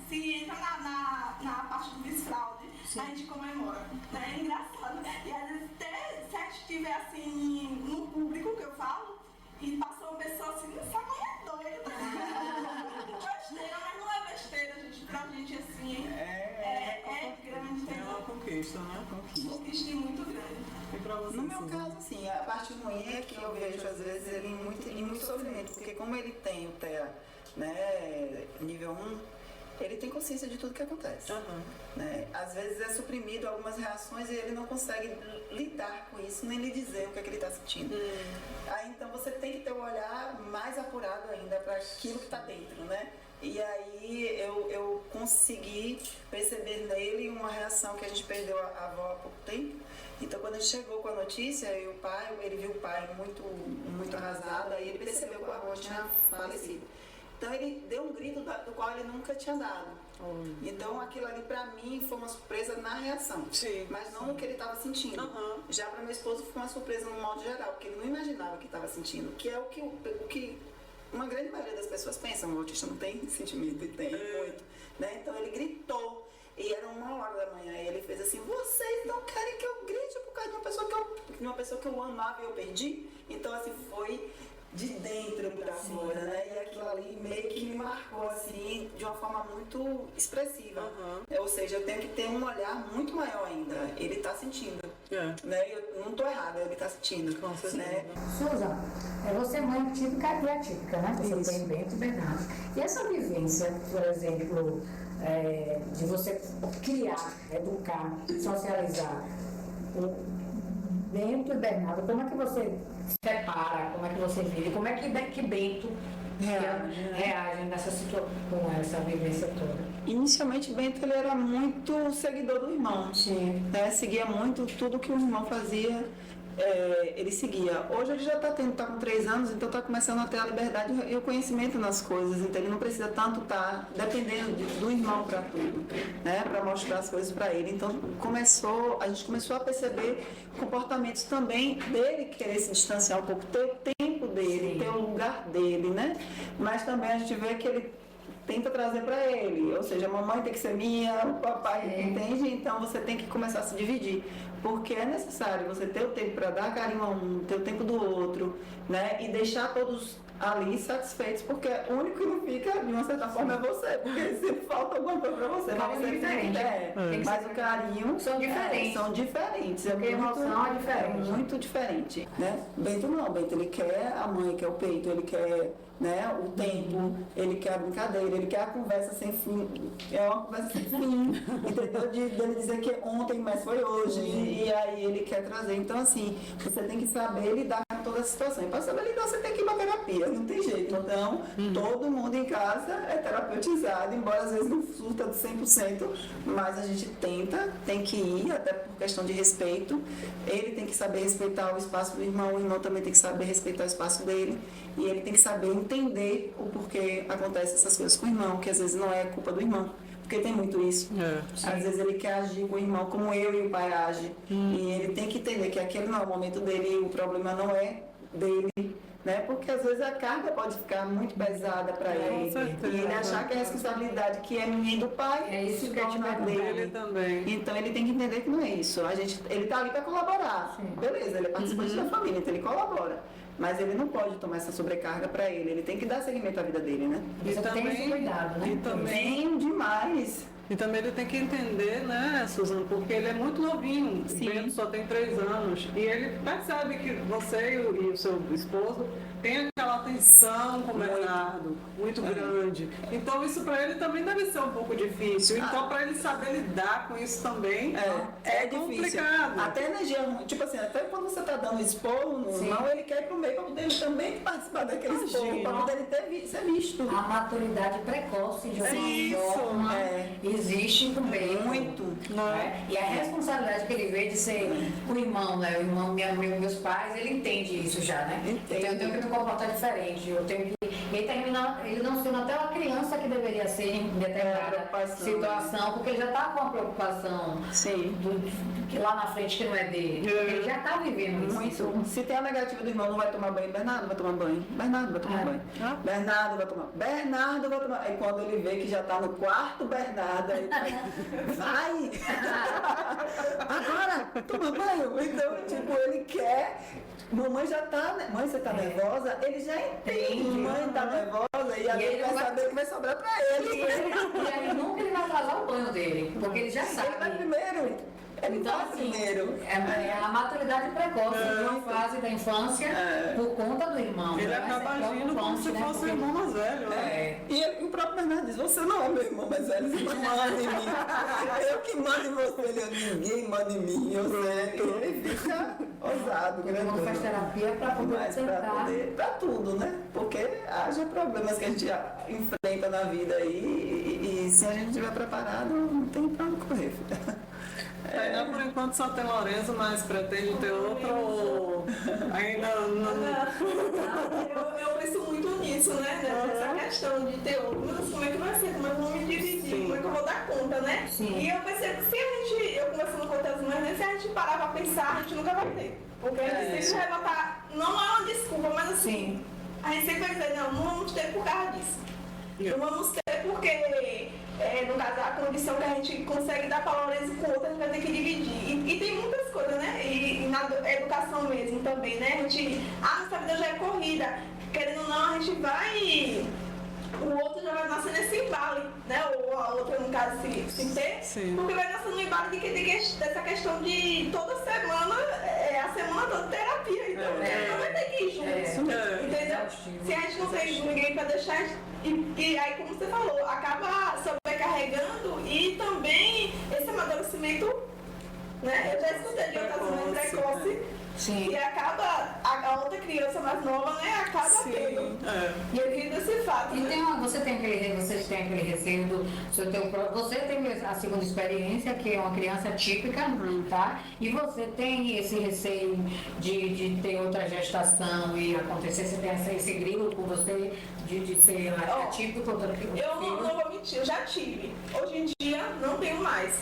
Speaker 3: Se entra na parte do desfraude, a gente comemora. Né? É engraçado. E às vezes até se a gente estiver assim, no público que eu falo, e passou uma pessoa assim, essa mãe é doida. Besteira, mas não é besteira, gente. Pra gente assim, é grande.
Speaker 2: É uma conquista, né?
Speaker 3: Conquista muito grande.
Speaker 2: E pra você,
Speaker 4: No meu caso, assim, a parte ruim é que eu vejo, às vezes, ele em muito sofrimento, porque como ele tem o TEA, né, nível 1, ele tem consciência de tudo que acontece. Né? Às vezes é suprimido algumas reações e ele não consegue lidar com isso, nem lhe dizer o que é que ele está sentindo. Aí, então, você tem que ter um olhar mais apurado ainda para aquilo que está dentro, né? E aí eu consegui perceber nele uma reação que a gente perdeu a avó há pouco tempo. Então, quando ele chegou com a notícia, ele viu o pai muito, muito arrasado, aí ele percebeu que a avó tinha falecido. Então, ele deu um grito do qual ele nunca tinha dado. Então, aquilo ali pra mim foi uma surpresa na reação, mas não no que ele estava sentindo. Já para meu esposo foi uma surpresa no modo geral, porque ele não imaginava o que estava sentindo, que é o que uma grande maioria das pessoas pensam. O autista não tem sentimento, e tem muito. Né? Então, ele gritou. E era 1h da manhã, e ele fez assim: vocês não querem que eu grite por causa de uma pessoa que eu amava e eu perdi? Então, assim, foi de dentro pra fora, né? E aquilo ali meio que me marcou, assim, de uma forma muito expressiva. Ou seja, eu tenho que ter um olhar muito maior ainda. Ele tá sentindo, né? Eu não tô errada, ele tá sentindo, né?
Speaker 1: Susan, você é mãe típica e atípica, né? Você tem Bento e Bernardo. E essa vivência, por exemplo, de você criar, educar, socializar o Bento e Bernardo, como é que você separa, como é que você vive, como é que Bento reage nessa situação, com essa vivência toda?
Speaker 4: Inicialmente, Bento ele era muito seguidor do irmão, né? Seguia muito tudo que o irmão fazia, ele seguia. Hoje ele já está com 3 anos, então está começando a ter a liberdade e o conhecimento nas coisas, então ele não precisa tanto estar dependendo do irmão para tudo, né? Para mostrar as coisas para ele. Então a gente começou a perceber comportamentos também dele querer se distanciar um pouco, ter o tempo dele, ter o lugar dele, né? Mas também a gente vê que ele tenta trazer para ele, ou seja, a mamãe tem que ser minha, o papai entende, então você tem que começar a se dividir, porque é necessário você ter o tempo para dar carinho a um, ter o tempo do outro, né, e deixar todos ali satisfeitos, porque o único que não fica, de uma certa forma, é você, porque sempre falta alguma coisa para você, mas você tem que ter, mas o carinho
Speaker 1: são
Speaker 4: diferentes,
Speaker 1: porque a emoção é diferente,
Speaker 4: muito diferente, né? Bento não, Bento ele quer a mãe, quer o peito, ele quer, né, o tempo, ele quer a brincadeira, ele quer a conversa sem fim, é uma conversa sem fim, entendeu? Dele dizer que ontem, mas foi hoje, e aí ele quer trazer. Então, assim, você tem que saber lidar com toda a situação. E para saber lidar, você tem que ir para terapia, não tem jeito. Então, todo mundo em casa é terapeutizado, embora às vezes não surta de 100%, mas a gente tem que ir, até por questão de respeito. Ele tem que saber respeitar o espaço do irmão, o irmão também tem que saber respeitar o espaço dele, e ele tem que saber entender o porquê acontecem essas coisas com o irmão, que às vezes não é culpa do irmão, porque tem muito isso. Às vezes ele quer agir com o irmão como eu e o pai agem, e ele tem que entender que aquele não é o momento dele, o problema não é dele, né? Porque às vezes a carga pode ficar muito pesada para ele, e ele achar que a responsabilidade que é minha e do pai se torna dele também. Então ele tem que entender que não é isso. Ele está ali para colaborar, beleza, ele é participante da família, então ele colabora. Mas ele não pode tomar essa sobrecarga para ele tem que dar seguimento à vida dele, né?
Speaker 1: Você tem esse cuidado, né?
Speaker 4: E também demais.
Speaker 2: E também ele tem que entender, né, Suzana, porque ele é muito novinho, o Bento só tem 3 anos, e ele percebe que você e o seu esposo têm aquela atenção com o Bernardo, muito grande. Então isso para ele também deve ser um pouco difícil. Então para ele saber lidar com isso também é complicado.
Speaker 4: Difícil. Até energia, tipo assim, até quando você tá dando esporro no irmão, ele quer ir pro meio para poder ele também participar daquele esporro, para poder ele ser visto.
Speaker 1: A maturidade precoce de uma forma existe também.
Speaker 4: Muito.
Speaker 1: Né? E a responsabilidade que ele vê de ser o irmão, né? O irmão, meus pais, ele entende isso já, né? Então eu tenho que me comportar diferente. Eu tenho que. Ele não sendo até uma criança que deveria ser em determinada situação, porque ele já está com a preocupação que lá na frente que não é dele. Ele já está vivendo isso.
Speaker 4: Se tem a negativa do irmão, não vai tomar banho, Bernardo vai tomar banho. Bernardo vai tomar banho. Bernardo vai tomar. Bernardo vai tomar. Aí quando ele vê que já está no quarto Bernardo, aí vai! Agora, toma banho! Então, tipo, ele quer. Mamãe já tá. Mãe, você tá nervosa? Ele já entende. Mãe tá nervosa e aí ele vai saber que vai sobrar pra ele.
Speaker 1: E aí nunca ele vai atrasar o banho dele, porque ele já sabe.
Speaker 4: Ele vai primeiro.
Speaker 1: Então, assim, é a maturidade precoce de uma fase da infância por conta do irmão.
Speaker 2: Ele acaba agindo como se fosse o irmão mais velho.
Speaker 4: E o próprio Bernardo diz, você não é meu irmão mais velho, você manda em mim. Eu que mando em você, ninguém manda em mim. Ele fica ousado, grandão.
Speaker 1: Faz terapia para poder tentar.
Speaker 4: Pra tudo, né? Porque haja problemas que a gente enfrenta na vida aí e se a gente estiver preparado, não tem pra onde correr.
Speaker 2: Ainda por enquanto só tem Lorenzo, mas pretende ter outro ou ainda não?
Speaker 3: Eu penso muito nisso, né? Nessa questão de ter outro. Mas como é que vai ser? Como é que eu vou me dividir? Como é que eu vou dar conta, né? E eu percebo que se a gente, eu conversando com outras mães, se a gente parar pra pensar, a gente nunca vai ter. Porque a gente sempre vai botar, não é uma desculpa, mas assim, a gente sempre vai dizer, não vamos ter por causa disso. Não vamos ter porque, no caso, a condição que a gente consegue dar para Lorenzo com outra, a gente vai ter que dividir. E tem muitas coisas, né? E na educação mesmo também, né? A gente, nossa vida já é corrida. Querendo ou não, a gente vai... O outro já vai nascer nesse embalo, né? Ou a outra, no caso, se ter. Porque vai nascer no embalo de que tem dessa questão de toda semana, a semana toda terapia. Então, não vai ter que ir junto. Entendeu? Se a gente não tem ninguém para deixar, e aí, como você falou, acaba sobrecarregando e também esse amadurecimento, né? Eu já escutei de outras mães precoce. E acaba, a outra criança mais nova, né, acaba tendo. E eu vi desse fato.
Speaker 1: E você tem aquele receio você tem a segunda experiência, que é uma criança típica, tá? E você tem esse receio de ter outra gestação e acontecer, você tem esse grilo com você de ser atípico?
Speaker 3: Eu não vou mentir, eu já tive. Hoje em dia não tenho mais.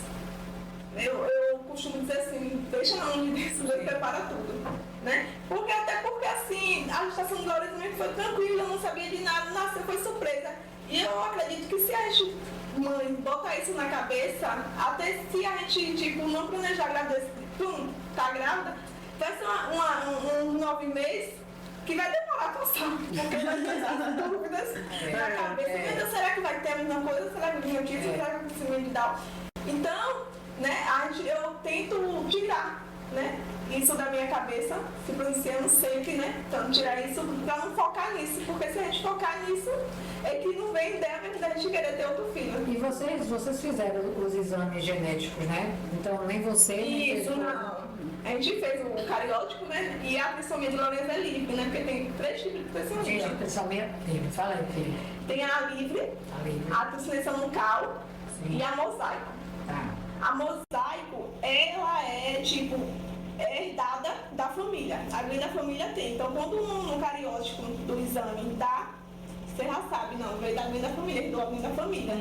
Speaker 3: Eu costumo dizer assim, deixa na mão de Deus, Deus prepara tudo, né? Até porque assim, a gestação do Lorenzo foi tranquila, eu não sabia de nada, nasceu, foi surpresa. E eu acredito que se a gente, mãe, botar isso na cabeça, até se a gente, tipo, não planejar a gravidez, tá grávida, vai ser um 9 meses que vai demorar a passar, porque vai ter essas dúvidas na cabeça. Meu Deus, será que vai ter a mesma coisa? Será que eu tive? Será que eu preciso me dar? Então, né, eu tento tirar, né, isso da minha cabeça, influenciando sempre, né, então tirar isso para não focar nisso, porque se a gente focar nisso, é que não vem ideia da gente querer ter outro filho.
Speaker 1: E vocês fizeram os exames genéticos, né? Então nem você...
Speaker 3: Isso, não. A gente fez o cariótipo, né, e a trissomia de Lorenzo é livre, né, porque tem 3 tipos de trissomia.
Speaker 1: Gente, trissomia livre, fala aí, filha.
Speaker 3: Tem a livre, a trissomia nucal e a mosaico. A mosaico, ela é tipo, herdada da família. A grande da família tem. Então, quando no cariótipo do exame dá, você já sabe, não, veio da grande da família, herdou a grande da família.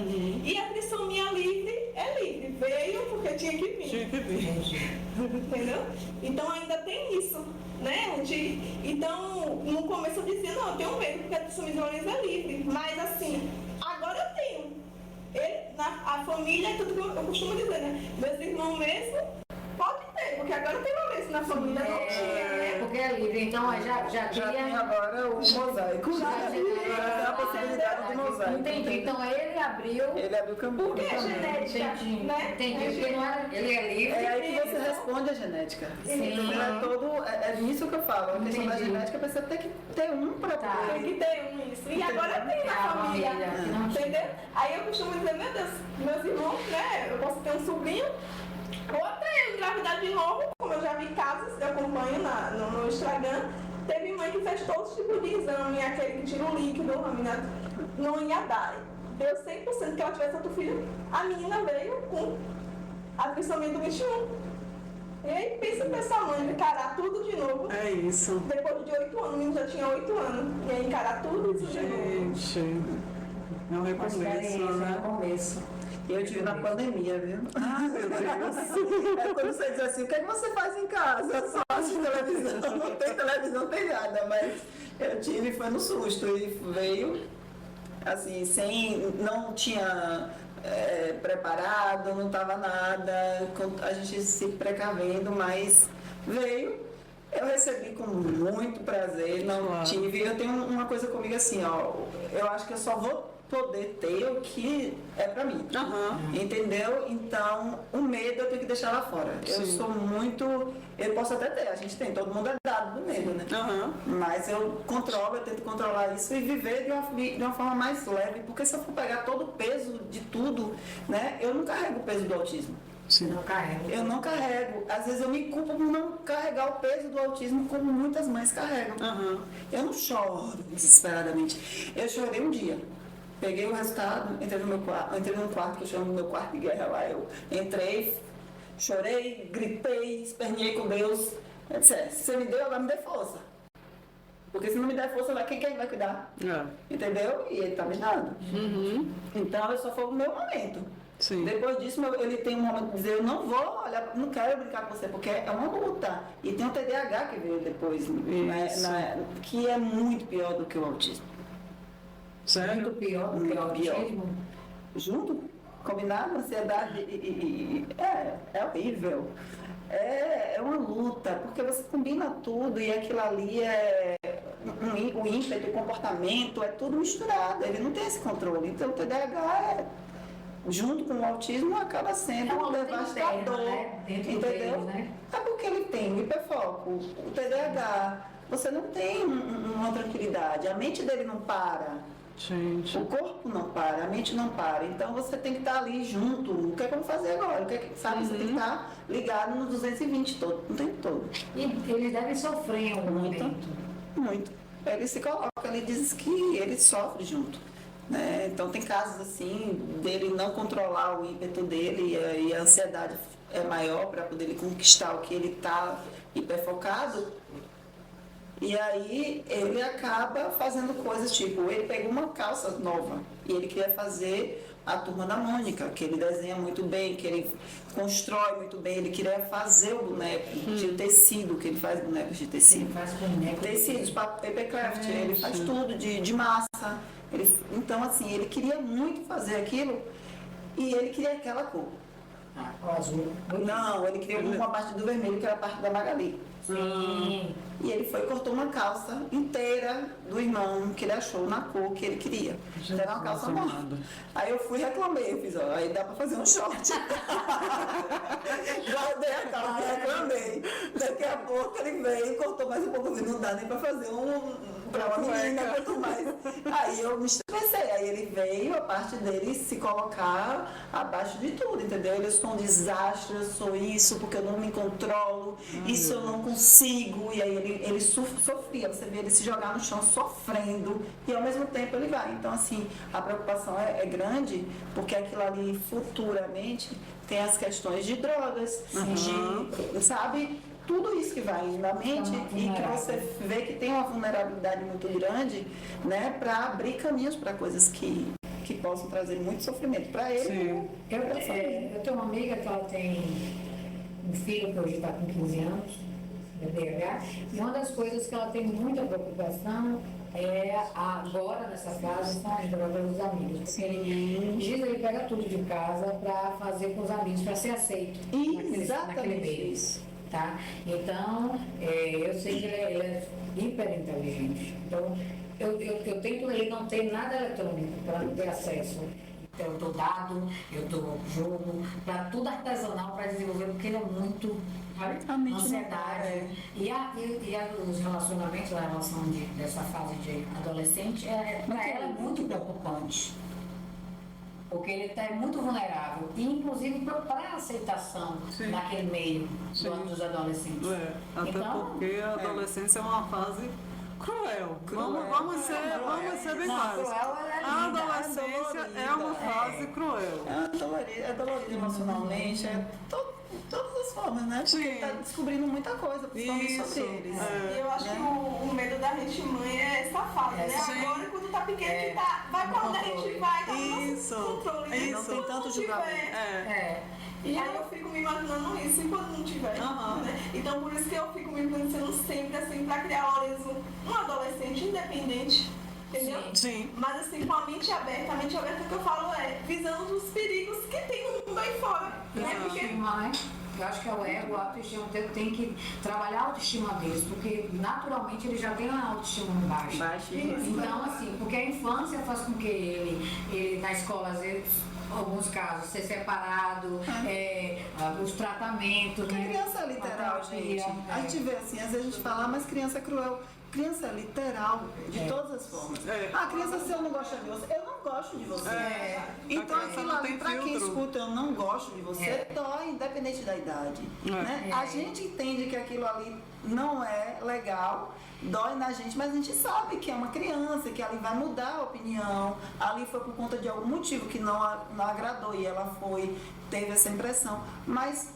Speaker 3: E a trissomia livre é livre. Veio porque tinha que vir. Entendeu? Então, ainda tem isso, né? Então, no começo eu dizia, não, eu tenho medo, porque a trissomia de Lorenzo é livre. Mas, assim, agora eu tenho. A família, tudo que eu costumo dizer, né? Meus irmãos mesmo, pode ter, porque agora tem Lorenzo na família, não tinha, né?
Speaker 1: Porque ele é livre, então já
Speaker 4: Já tem
Speaker 1: cria.
Speaker 4: agora o mosaico.
Speaker 1: Já tem
Speaker 4: Agora tem a possibilidade do mosaico.
Speaker 1: Entendi. Então ele abriu.
Speaker 4: Ele abriu o caminho.
Speaker 3: Porque é genética,
Speaker 1: Entendi.
Speaker 3: né?
Speaker 1: Entendi. Porque não era, ele é livre.
Speaker 4: É aí que você responde a genética.
Speaker 1: Sim.
Speaker 4: Entendeu? É nisso que eu falo. A questão da
Speaker 1: Entendi.
Speaker 4: genética precisa ter que ter um para
Speaker 1: Tá.
Speaker 3: Tem
Speaker 4: poder.
Speaker 3: que ter um isso. E agora tem na
Speaker 1: A
Speaker 3: família.
Speaker 1: família, que não tinha.
Speaker 3: Entendeu? Aí eu costumo dizer, meu Deus, meus irmãos, né? Eu posso ter um sobrinho, ou até engravidar de novo, como eu já vi casos, eu acompanho no Instagram. Teve mãe que fez todo tipo de exame, aquele que tira o líquido, a menina não ia dar. Deu 100% que ela tivesse outro filho. A menina veio com a trissomia do 21. E aí pensa pra essa mãe encarar tudo de novo.
Speaker 2: É isso.
Speaker 3: Depois de 8 anos, o menino já tinha 8 anos. E aí encarar tudo isso de novo.
Speaker 2: Gente, é um
Speaker 1: Uma
Speaker 2: recomeço,
Speaker 1: experiência no
Speaker 2: né?
Speaker 1: começo.
Speaker 4: Eu tive na pandemia, viu?
Speaker 2: Ai, meu Deus.
Speaker 4: É quando você diz assim, o que é que você faz em casa? Só assiste televisão, não tem televisão, não tem nada, mas eu tive, foi no susto, e veio assim, não tinha preparado, não estava nada, a gente se precavendo, mas veio, eu recebi com muito prazer, não
Speaker 2: Claro.
Speaker 4: tive, eu tenho uma coisa comigo assim, ó, eu acho que eu só vou poder ter o que é pra mim.
Speaker 2: Aham.
Speaker 4: Entendeu? Então, o medo eu tenho que deixar lá fora. Eu
Speaker 2: Sim.
Speaker 4: sou muito. Eu posso até ter, a gente tem, todo mundo é dado do medo, né?
Speaker 2: Aham.
Speaker 4: Mas eu tento controlar isso e viver de uma forma mais leve, porque se eu for pegar todo o peso de tudo, né? Eu não carrego o peso do autismo.
Speaker 2: Sim.
Speaker 1: Não carrega.
Speaker 4: Eu não carrego. Às vezes eu me culpo por não carregar o peso do autismo como muitas mães carregam.
Speaker 2: Aham.
Speaker 4: Eu não choro desesperadamente. Eu chorei um dia. Peguei o resultado, entrei num quarto que eu chamo meu quarto de guerra lá. Eu entrei, chorei, gritei, esperneei com Deus. Eu disse, se você me deu, agora me dê força. Porque se não me der força, quem vai cuidar?
Speaker 2: É.
Speaker 4: Entendeu? E ele tá me dando.
Speaker 2: Uhum.
Speaker 4: Então, eu só foi o meu momento.
Speaker 2: Sim.
Speaker 4: Depois disso, ele tem um momento de dizer, eu não vou olhar, não quero brincar com você, porque é uma luta. E tem o TDAH que veio depois, né, que é muito pior do que o autismo.
Speaker 2: Sério?
Speaker 1: Muito pior do que o
Speaker 4: Muito pior.
Speaker 1: autismo.
Speaker 4: Junto, combinado, ansiedade é horrível. É uma luta, porque você combina tudo e aquilo ali o ímpeto, o comportamento, é tudo misturado, ele não tem esse controle. Então o TDAH junto com o autismo acaba sendo
Speaker 1: É uma
Speaker 4: um
Speaker 1: luta
Speaker 4: devastador.
Speaker 1: interna, né? Dentro
Speaker 4: Entendeu?
Speaker 1: deles, né?
Speaker 4: É porque ele tem o hiperfoco, o TDAH, você não tem uma tranquilidade, a mente dele não para.
Speaker 2: Gente.
Speaker 4: O corpo não para, a mente não para. Então você tem que estar ali junto. O que é que eu vou fazer agora? Você tem que estar ligado nos 220 todo, o tempo todo.
Speaker 1: E eles devem sofrer em algum
Speaker 4: Muito.
Speaker 1: momento.
Speaker 4: Muito. Ele se coloca, ele diz que ele sofre junto. Né? Então tem casos assim, dele não controlar o ímpeto dele e a ansiedade é maior para poder ele conquistar o que ele está hiperfocado. E aí ele acaba fazendo coisas tipo, ele pegou uma calça nova e ele queria fazer a Turma da Mônica, que ele desenha muito bem, que ele constrói muito bem, ele queria fazer o boneco de tecido, que ele faz bonecos de
Speaker 1: Ele
Speaker 4: tecido.
Speaker 1: faz boneco.
Speaker 4: Tecidos, papercraft, ele faz tudo de massa. Então assim, ele queria muito fazer aquilo e ele queria aquela cor.
Speaker 1: Ah, o azul.
Speaker 4: Não, ele queria uma parte do vermelho, que era a parte da Magali.
Speaker 1: Sim.
Speaker 4: E ele foi e cortou uma calça inteira do irmão que ele achou na cor que ele queria.
Speaker 2: Jesus
Speaker 4: Era uma calça nova.
Speaker 2: amado.
Speaker 4: Aí eu fui e reclamei, eu fiz, ó, aí dá pra fazer um short. Guardei a calça e reclamei. Daqui a pouco ele veio e cortou mais um pouco, não dá nem pra fazer pra uma menina, quanto mais. Aí eu me estressei, aí ele veio, a parte dele se colocar abaixo de tudo, entendeu? Eu sou um desastre, eu sou isso, porque eu não me controlo, isso eu não consigo. E aí ele sofria, você vê ele se jogar no chão sofrendo e ao mesmo tempo ele vai. Então assim, a preocupação é grande, porque aquilo ali futuramente tem as questões de drogas, de, sabe? Tudo isso que vai na mente e que você vê que tem uma vulnerabilidade muito grande, né, para abrir caminhos para coisas que possam trazer muito sofrimento para ele.
Speaker 2: Sim.
Speaker 1: Eu tenho uma amiga que ela tem um filho que hoje está com 15 anos, TDAH, e uma das coisas que ela tem muita preocupação é agora nessa fase são as drogas dos amigos. Porque ele pega tudo de casa para fazer com os amigos, para ser aceito naquele
Speaker 4: Exatamente
Speaker 1: meio.
Speaker 4: isso.
Speaker 1: tá? Então, eu sei que ele é hiper inteligente. Então, eu tento ele não ter nada eletrônico para não ter acesso. Então, eu dou dado, eu dou jogo, para tudo artesanal para desenvolver, porque ele é muito ansiedade. Os relacionamentos, a relação dessa fase de adolescente, para ela é muito preocupante. Porque ele está muito vulnerável, e inclusive para a aceitação naquele meio dos adolescentes.
Speaker 2: Até
Speaker 1: então,
Speaker 2: porque a adolescência é uma fase cruel. Vamos ser bem claros. A adolescência é uma fase cruel.
Speaker 4: É dolorida emocionalmente, todas as formas, né? Porque ele tá descobrindo muita coisa, principalmente sobre eles.
Speaker 3: E eu acho que o medo da gente mãe é essa fase, né? Agora, quando tá pequeno, que vai pra onde a gente vai, tá no nosso controle.
Speaker 4: Não tem tanto julgamento.
Speaker 3: E aí eu fico me imaginando isso enquanto não tiver. Né? Então por isso que eu fico me pensando sempre assim, pra criar o Lorenzo um adolescente independente. Entendeu?
Speaker 2: Sim.
Speaker 3: Mas assim, com a mente aberta que eu falo visando os perigos que tem no mundo aí fora. Né? Porque
Speaker 1: eu acho que é o ego, a autoestima, tem que trabalhar a autoestima deles, porque naturalmente ele já tem uma autoestima baixa. Então, assim, porque a infância faz com que ele na escola, às vezes, alguns casos, ser separado, os tratamentos.
Speaker 4: Porque criança é literal, gente. A gente vê assim, às vezes a gente fala, mas criança é cruel. Criança é literal, de todas as formas. Criança, se eu não gosto de você, eu não gosto de você. Então, aquilo ali, pra quem escuta, eu não gosto de você, dói, independente da idade. Né? A gente entende que aquilo ali não é legal, dói na gente, mas a gente sabe que é uma criança, que ali vai mudar a opinião, ali foi por conta de algum motivo que não agradou e ela teve essa impressão. Mas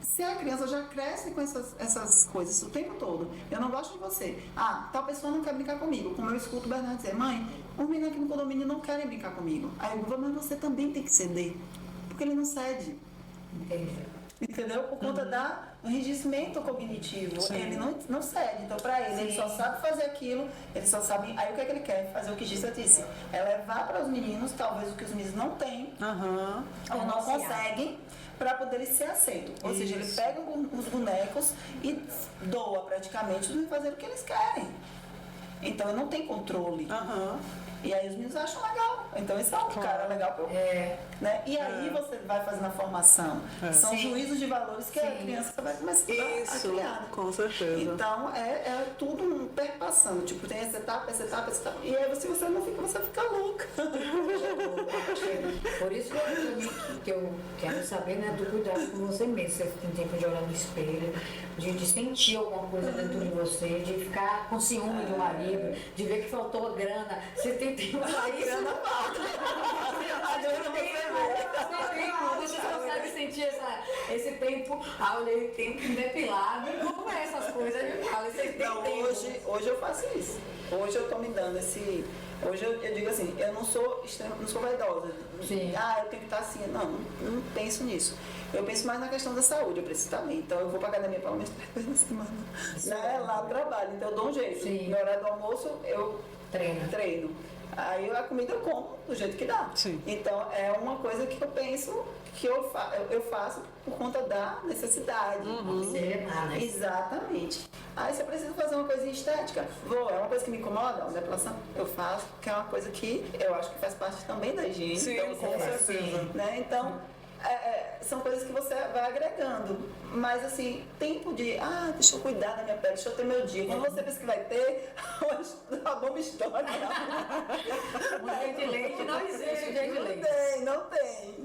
Speaker 4: se a criança já cresce com essas coisas o tempo todo, eu não gosto de você. Tal pessoa não quer brincar comigo. Como eu escuto o Bernardo dizer, mãe, os meninos aqui no condomínio não querem brincar comigo. Aí eu digo, mas você também tem que ceder. Porque ele não cede. Entendeu? Por conta do enrijecimento cognitivo. Ele não cede. Então, para ele só sabe fazer aquilo, ele só sabe. Aí o que é que ele quer? Fazer o que Gissa disse. É levar para os meninos, talvez o que os meninos não têm, ou não conseguem, para poder ser aceito. Ou seja, ele pega os bonecos e doa praticamente e fazer o que eles querem. Então ele não tem controle. E aí os meninos acham legal. Então esse é um cara legal para né? E aí você vai fazendo a formação. São juízos de valores que a criança vai começar a criar.
Speaker 2: Com certeza.
Speaker 4: Então é tudo perpassando. Tipo, tem essa etapa. E aí se você não fica, você fica louca.
Speaker 1: Por isso que eu quero saber, né, do cuidado com você mesmo. Você tem tempo de olhar no espelho, de sentir alguma coisa dentro de você, de ficar com ciúme do marido, de ver que faltou grana. Você tem tempo para isso?
Speaker 4: Grana falta.
Speaker 1: Você consegue sentir esse tempo, olha, tempo depilado, como é essas coisas?
Speaker 4: Hoje eu faço isso. Hoje eu tô me dando esse... Hoje eu digo assim, eu não sou vaidosa. Eu tenho que estar assim. Não penso nisso. Eu penso mais na questão da saúde, eu preciso também. Então eu vou pra academia pelo menos 3 vezes na semana. Né? Lá no trabalho. Então eu dou um jeito. Na hora do almoço eu treino. Aí a comida eu como do jeito que dá. Então é uma coisa que eu penso que eu faço por conta da necessidade. Exatamente. Aí se eu preciso fazer uma coisa estética, é uma coisa que me incomoda, uma depilação, eu faço, que é uma coisa que eu acho que faz parte também da higiene.
Speaker 2: Sim, com certeza.
Speaker 4: Né? Então, são coisas que você vai agregando. Mas assim, tempo de, deixa eu cuidar da minha pele, deixa eu ter meu dia. Quando você pensa que vai ter, a bomba estoura.
Speaker 1: Mulher de leite não existe, mulher de leite.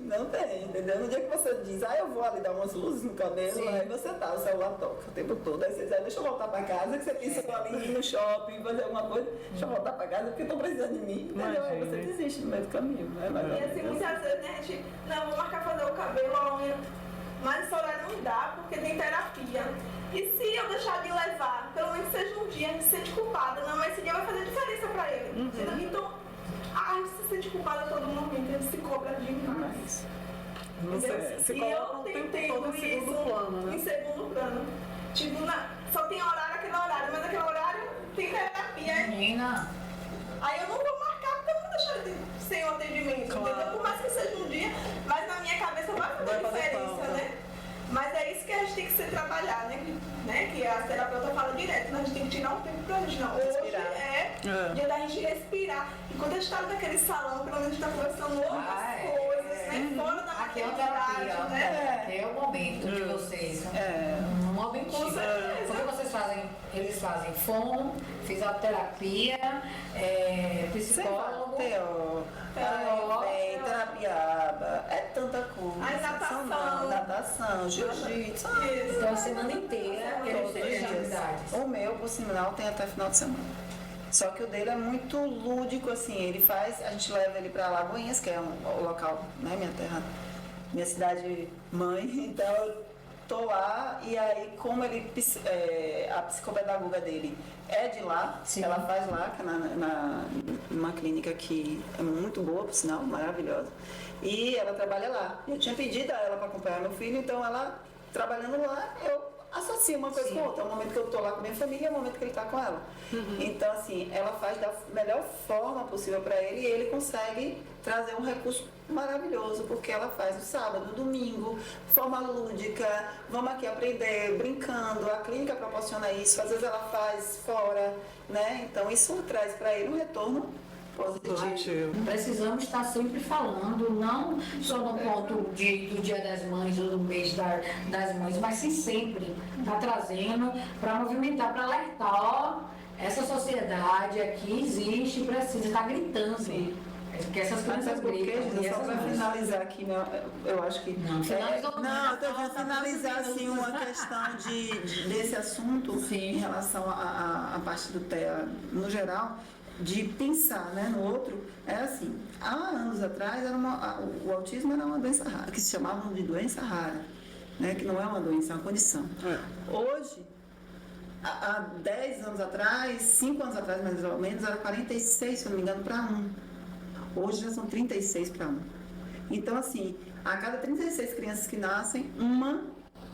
Speaker 4: Não tem, entendeu? No dia que você diz, eu vou ali dar umas luzes no cabelo, aí você o celular toca o tempo todo. Aí você diz, deixa eu voltar pra casa, que você pensou ali ir no shopping, fazer alguma coisa, deixa eu voltar pra casa porque estão precisando de mim. Entendeu? Aí você desiste no meio do caminho.
Speaker 3: E assim, muitas vezes, né, a gente, vou marcar fazer o cabelo, a unha, mas esse horário não dá porque tem terapia. E se eu deixar de levar, pelo menos seja um dia, me sente culpada, mas esse dia vai fazer diferença pra ele. Então, a gente se sente culpada a todo momento, ele se cobra demais.
Speaker 2: Você se coloca o tempo todo em segundo plano, né?
Speaker 3: Em segundo plano. Tipo, só tem horário, aquele horário, mas aquele horário tem terapia.
Speaker 1: Menina.
Speaker 3: Aí eu não vou marcar porque eu não vou deixar ele sem o atendimento, entendeu? Por mais que seja um dia, mas na minha cabeça vai fazer diferença, né? Mas é isso que a gente tem que se trabalhar, né? Que a terapeuta fala direto, né? A gente tem que tirar um tempo pra gente. Não, hoje é dia da gente respirar. E quando a gente tá naquele salão, pelo menos a gente tá conversando outras coisas, né? Fora da
Speaker 1: Aqui é uma
Speaker 3: maternidade,
Speaker 1: terapia,
Speaker 3: né?
Speaker 1: Aqui é o momento de vocês. Um momento. Porque eles fazem fono, fisioterapia, psicólogo,
Speaker 4: terapia, é tanta coisa. Natação, jiu-jitsu.
Speaker 1: Então a semana inteira eles têm
Speaker 4: dias.
Speaker 1: atividades.
Speaker 4: O meu, por sinal, tem até final de semana. Só que o dele é muito lúdico, assim, a gente leva ele para Lagoinhas, que é o local, né, minha terra, minha cidade mãe, então eu tô lá e aí como ele, a psicopedagoga dele é de lá,
Speaker 1: Sim.
Speaker 4: Ela faz lá, que é numa clínica que é muito boa, por sinal, maravilhosa, e ela trabalha lá. Eu tinha pedido a ela para acompanhar meu filho, então ela trabalhando lá, eu associa uma coisa com outra. É o momento que eu estou lá com a minha família, é o momento que ele está com ela. Então, assim, ela faz da melhor forma possível para ele e ele consegue trazer um recurso maravilhoso, porque ela faz o sábado, o domingo, forma lúdica, vamos aqui aprender, brincando, a clínica proporciona isso, às vezes ela faz fora, né? Então, isso traz para ele um retorno positivo.
Speaker 1: Precisamos estar sempre falando, não só no ponto do Dia das Mães ou do mês das mães, mas sim sempre estar trazendo para movimentar, para alertar, ó, essa sociedade aqui existe, precisa estar gritando.
Speaker 4: Sim.
Speaker 1: Que essas crianças gritam.
Speaker 4: Só para finalizar aqui, eu acho que...
Speaker 1: Não,
Speaker 4: eu vou finalizar assim, uma questão desse assunto.
Speaker 1: Sim.
Speaker 4: Em relação à parte do TEA no geral, de pensar, né, no outro, é assim, há anos atrás o autismo era uma doença rara, que se chamavam de doença rara, né, que não é uma doença, é uma condição. Hoje, há 10 anos atrás, 5 anos atrás mais ou menos, era 46, se eu não me engano, para 1. Hoje já são 36 para 1. Então, assim, a cada 36 crianças que nascem, uma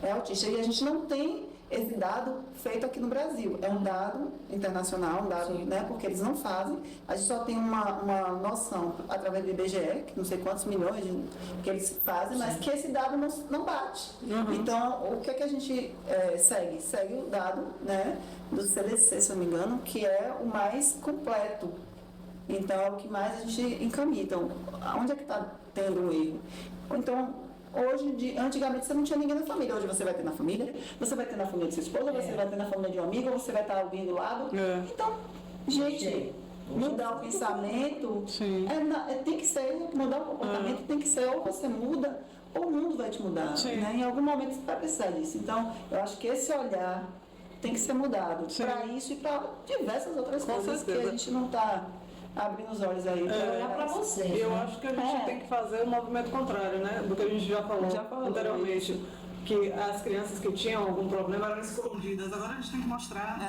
Speaker 4: é autista. E a gente não tem esse dado feito aqui no Brasil. É um dado internacional, um dado, né, porque eles não fazem. A gente só tem uma noção através do IBGE, que não sei quantos milhões que eles fazem, mas que esse dado não bate. Então, o que é que a gente segue? Segue o dado, né, do CDC, se eu não me engano, que é o mais completo. Então, é o que mais a gente encaminha. Então, onde é que está tendo um erro? Então, antigamente você não tinha ninguém na família. Hoje você vai ter na família, você vai ter na família de sua esposa, você vai ter na família de um amigo, você vai estar alguém do lado. Então, gente, mudar o pensamento tem que ser, mudar o comportamento tem que ser, ou você muda, ou o mundo vai te mudar. Né? Em algum momento você vai precisar disso. Então, eu acho que esse olhar tem que ser mudado para isso e para diversas outras coisas que a gente não está abrindo os olhos aí para olhar para você.
Speaker 2: Eu acho que a gente tem que fazer o movimento contrário, né? Do que a gente já falou anteriormente. Que as crianças que tinham algum problema eram escondidas. Agora a gente tem que mostrar,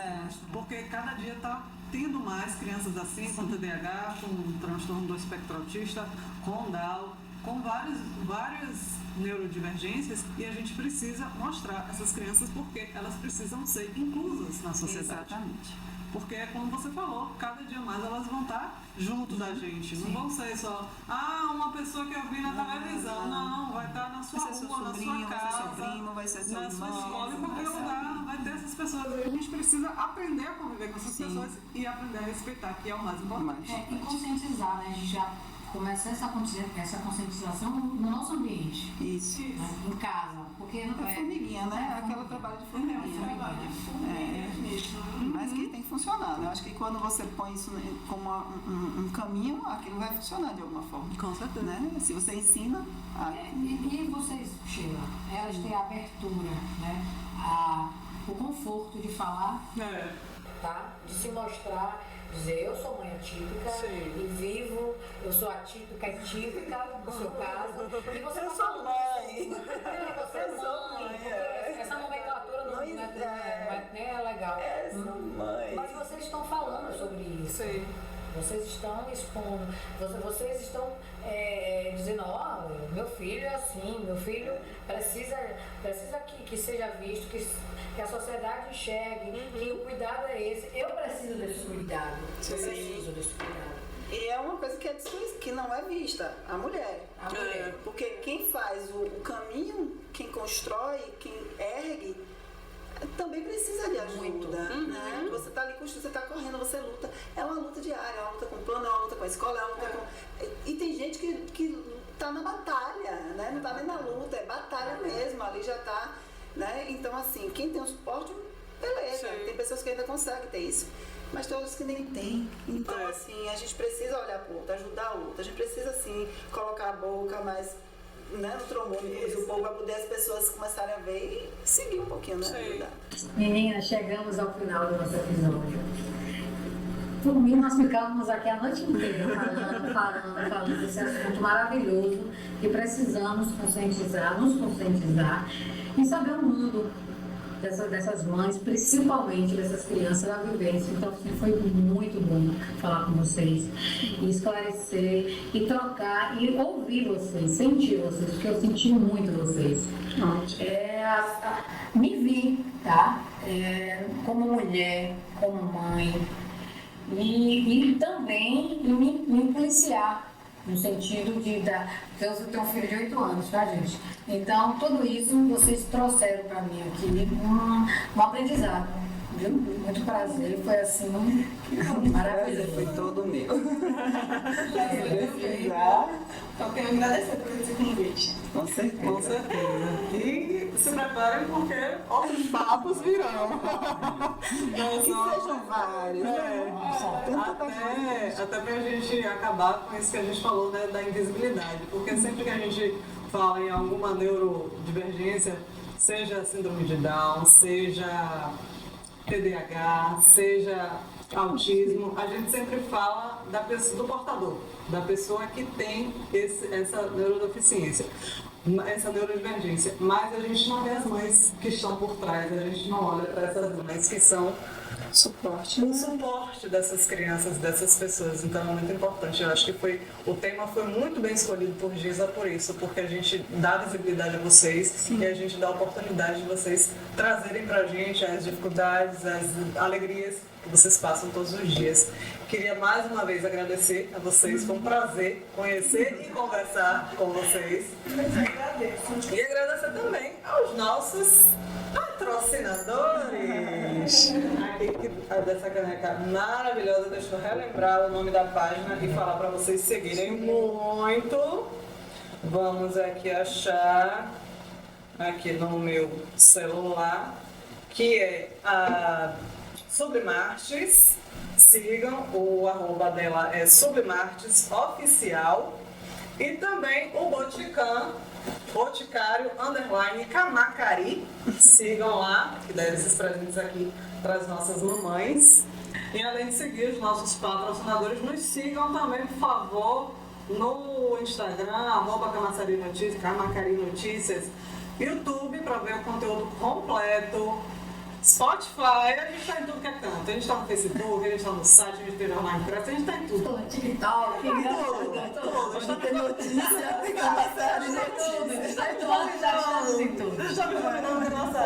Speaker 2: porque cada dia está tendo mais crianças assim, com TDAH, com transtorno do espectro autista, com Down, com várias neurodivergências, e a gente precisa mostrar essas crianças porque elas precisam ser inclusas na sociedade.
Speaker 4: Exatamente.
Speaker 2: Porque, como você falou, cada dia mais elas vão estar junto da gente. Não vão ser só, uma pessoa que eu vi na televisão. Não, vai estar na sua rua, na sua casa,
Speaker 4: vai ser seu
Speaker 2: na sua escola, em qualquer lugar. Vai ter essas pessoas. A gente precisa aprender a conviver com essas pessoas e aprender a respeitar, que é o mais importante.
Speaker 1: E conscientizar, né? A gente já começa essa conscientização no nosso ambiente.
Speaker 4: Isso.
Speaker 1: Né? Em casa. Porque não é
Speaker 4: formiguinha, né? Aquela trabalho de formiguinha. Mas que tem que funcionar, né? Eu acho que quando você põe isso como um caminho, aquilo vai funcionar de alguma forma.
Speaker 2: Com certeza.
Speaker 4: Né? Se você ensina...
Speaker 1: E vocês, Sheila, elas têm a abertura, né? O conforto de falar, tá? De se mostrar, dizer, eu sou mãe atípica e vivo, eu sou atípica e típica, no seu caso. E você
Speaker 4: eu sou mãe.
Speaker 1: Você é mãe. Essa nomenclatura não é legal.
Speaker 4: Mãe.
Speaker 1: Mas vocês estão falando sobre isso. Vocês estão expondo, vocês estão dizendo, meu filho é assim, meu filho precisa que seja visto, que a sociedade enxergue, que o cuidado é esse. Eu preciso desse cuidado. Eu preciso desse cuidado.
Speaker 4: E é uma coisa que não é vista, a mulher. Porque quem faz o caminho, quem constrói, quem ergue, também precisa de ajuda, né? Você está ali construindo, você está correndo, você luta. É uma luta diária, é uma luta com o plano, é uma luta com a escola, é uma luta com... E tem gente que tá na batalha, né? Não tá nem na luta, é batalha mesmo, ali já tá, né? Então, assim, quem tem o suporte, beleza. Sim. Tem pessoas que ainda conseguem ter isso, mas tem outros que nem tem. Então, assim, a gente precisa olhar pro outro, ajudar o outro. A gente precisa, assim, colocar a boca mais... Né, no trombone, o povo, para poder as pessoas começarem a ver e seguir um pouquinho, né?
Speaker 1: Meninas, chegamos ao final do nosso episódio. Por mim, nós ficamos aqui a noite inteira falando desse assunto maravilhoso que precisamos nos conscientizar e saber o mundo dessas mães, principalmente dessas crianças, a vivência. Então, assim, foi muito bom falar com vocês e esclarecer e trocar e ouvir vocês, sentir vocês, porque eu senti muito vocês. Me vi, tá? Como mulher, como mãe e também me policiar. No sentido de porque eu tenho um filho de 8 anos, tá, gente? Então, tudo isso vocês trouxeram para mim aqui um aprendizado, viu? Muito prazer, foi assim, maravilhoso.
Speaker 4: Foi todo meu.
Speaker 3: Então, quero agradecer por esse convite.
Speaker 4: Com certeza.
Speaker 2: E se preparem porque outros papos virão.
Speaker 4: Que sejam vários.
Speaker 2: Até pra gente acabar com isso que a gente falou, né, da invisibilidade. Porque sempre que a gente fala em alguma neurodivergência, seja síndrome de Down, seja TDAH, seja autismo, a gente sempre fala do portador, da pessoa que tem essa neurodeficiência, essa neurodivergência. Mas a gente não vê as mães que estão por trás, a gente não olha para essas mães que são o suporte dessas crianças, dessas pessoas. Então é muito importante. Eu acho que o tema foi muito bem escolhido por Giza por isso, porque a gente dá visibilidade a vocês. Sim. E a gente dá a oportunidade de vocês trazerem pra gente as dificuldades, as alegrias que vocês passam todos os dias. Queria mais uma vez agradecer a vocês, foi um prazer conhecer e conversar com vocês. E agradecer também aos nossos patrocinadores aqui dessa caneca maravilhosa. Deixa eu relembrar o nome da página e falar para vocês seguirem muito. Vamos aqui achar aqui no meu celular, que é a Sublimartes. Sigam, o arroba dela é Sublimartes Oficial. E também o Boticário _ Camacari. Sigam lá, que deve esses presentes aqui para as nossas mamães. E além de seguir os nossos patrocinadores, nos sigam também, por favor, no Instagram, @Camacari Notícias, YouTube para ver o conteúdo completo, Spotify, a gente tá em tudo que é canto. A gente tá no Facebook, a gente tá no site, a gente tem jornal impresso, a gente tá em tudo.
Speaker 1: TikTok,
Speaker 2: tudo. A gente tem notícia, tem Camacari Notícias.
Speaker 1: Já estamos em tudo.
Speaker 2: Já combinamos a nossa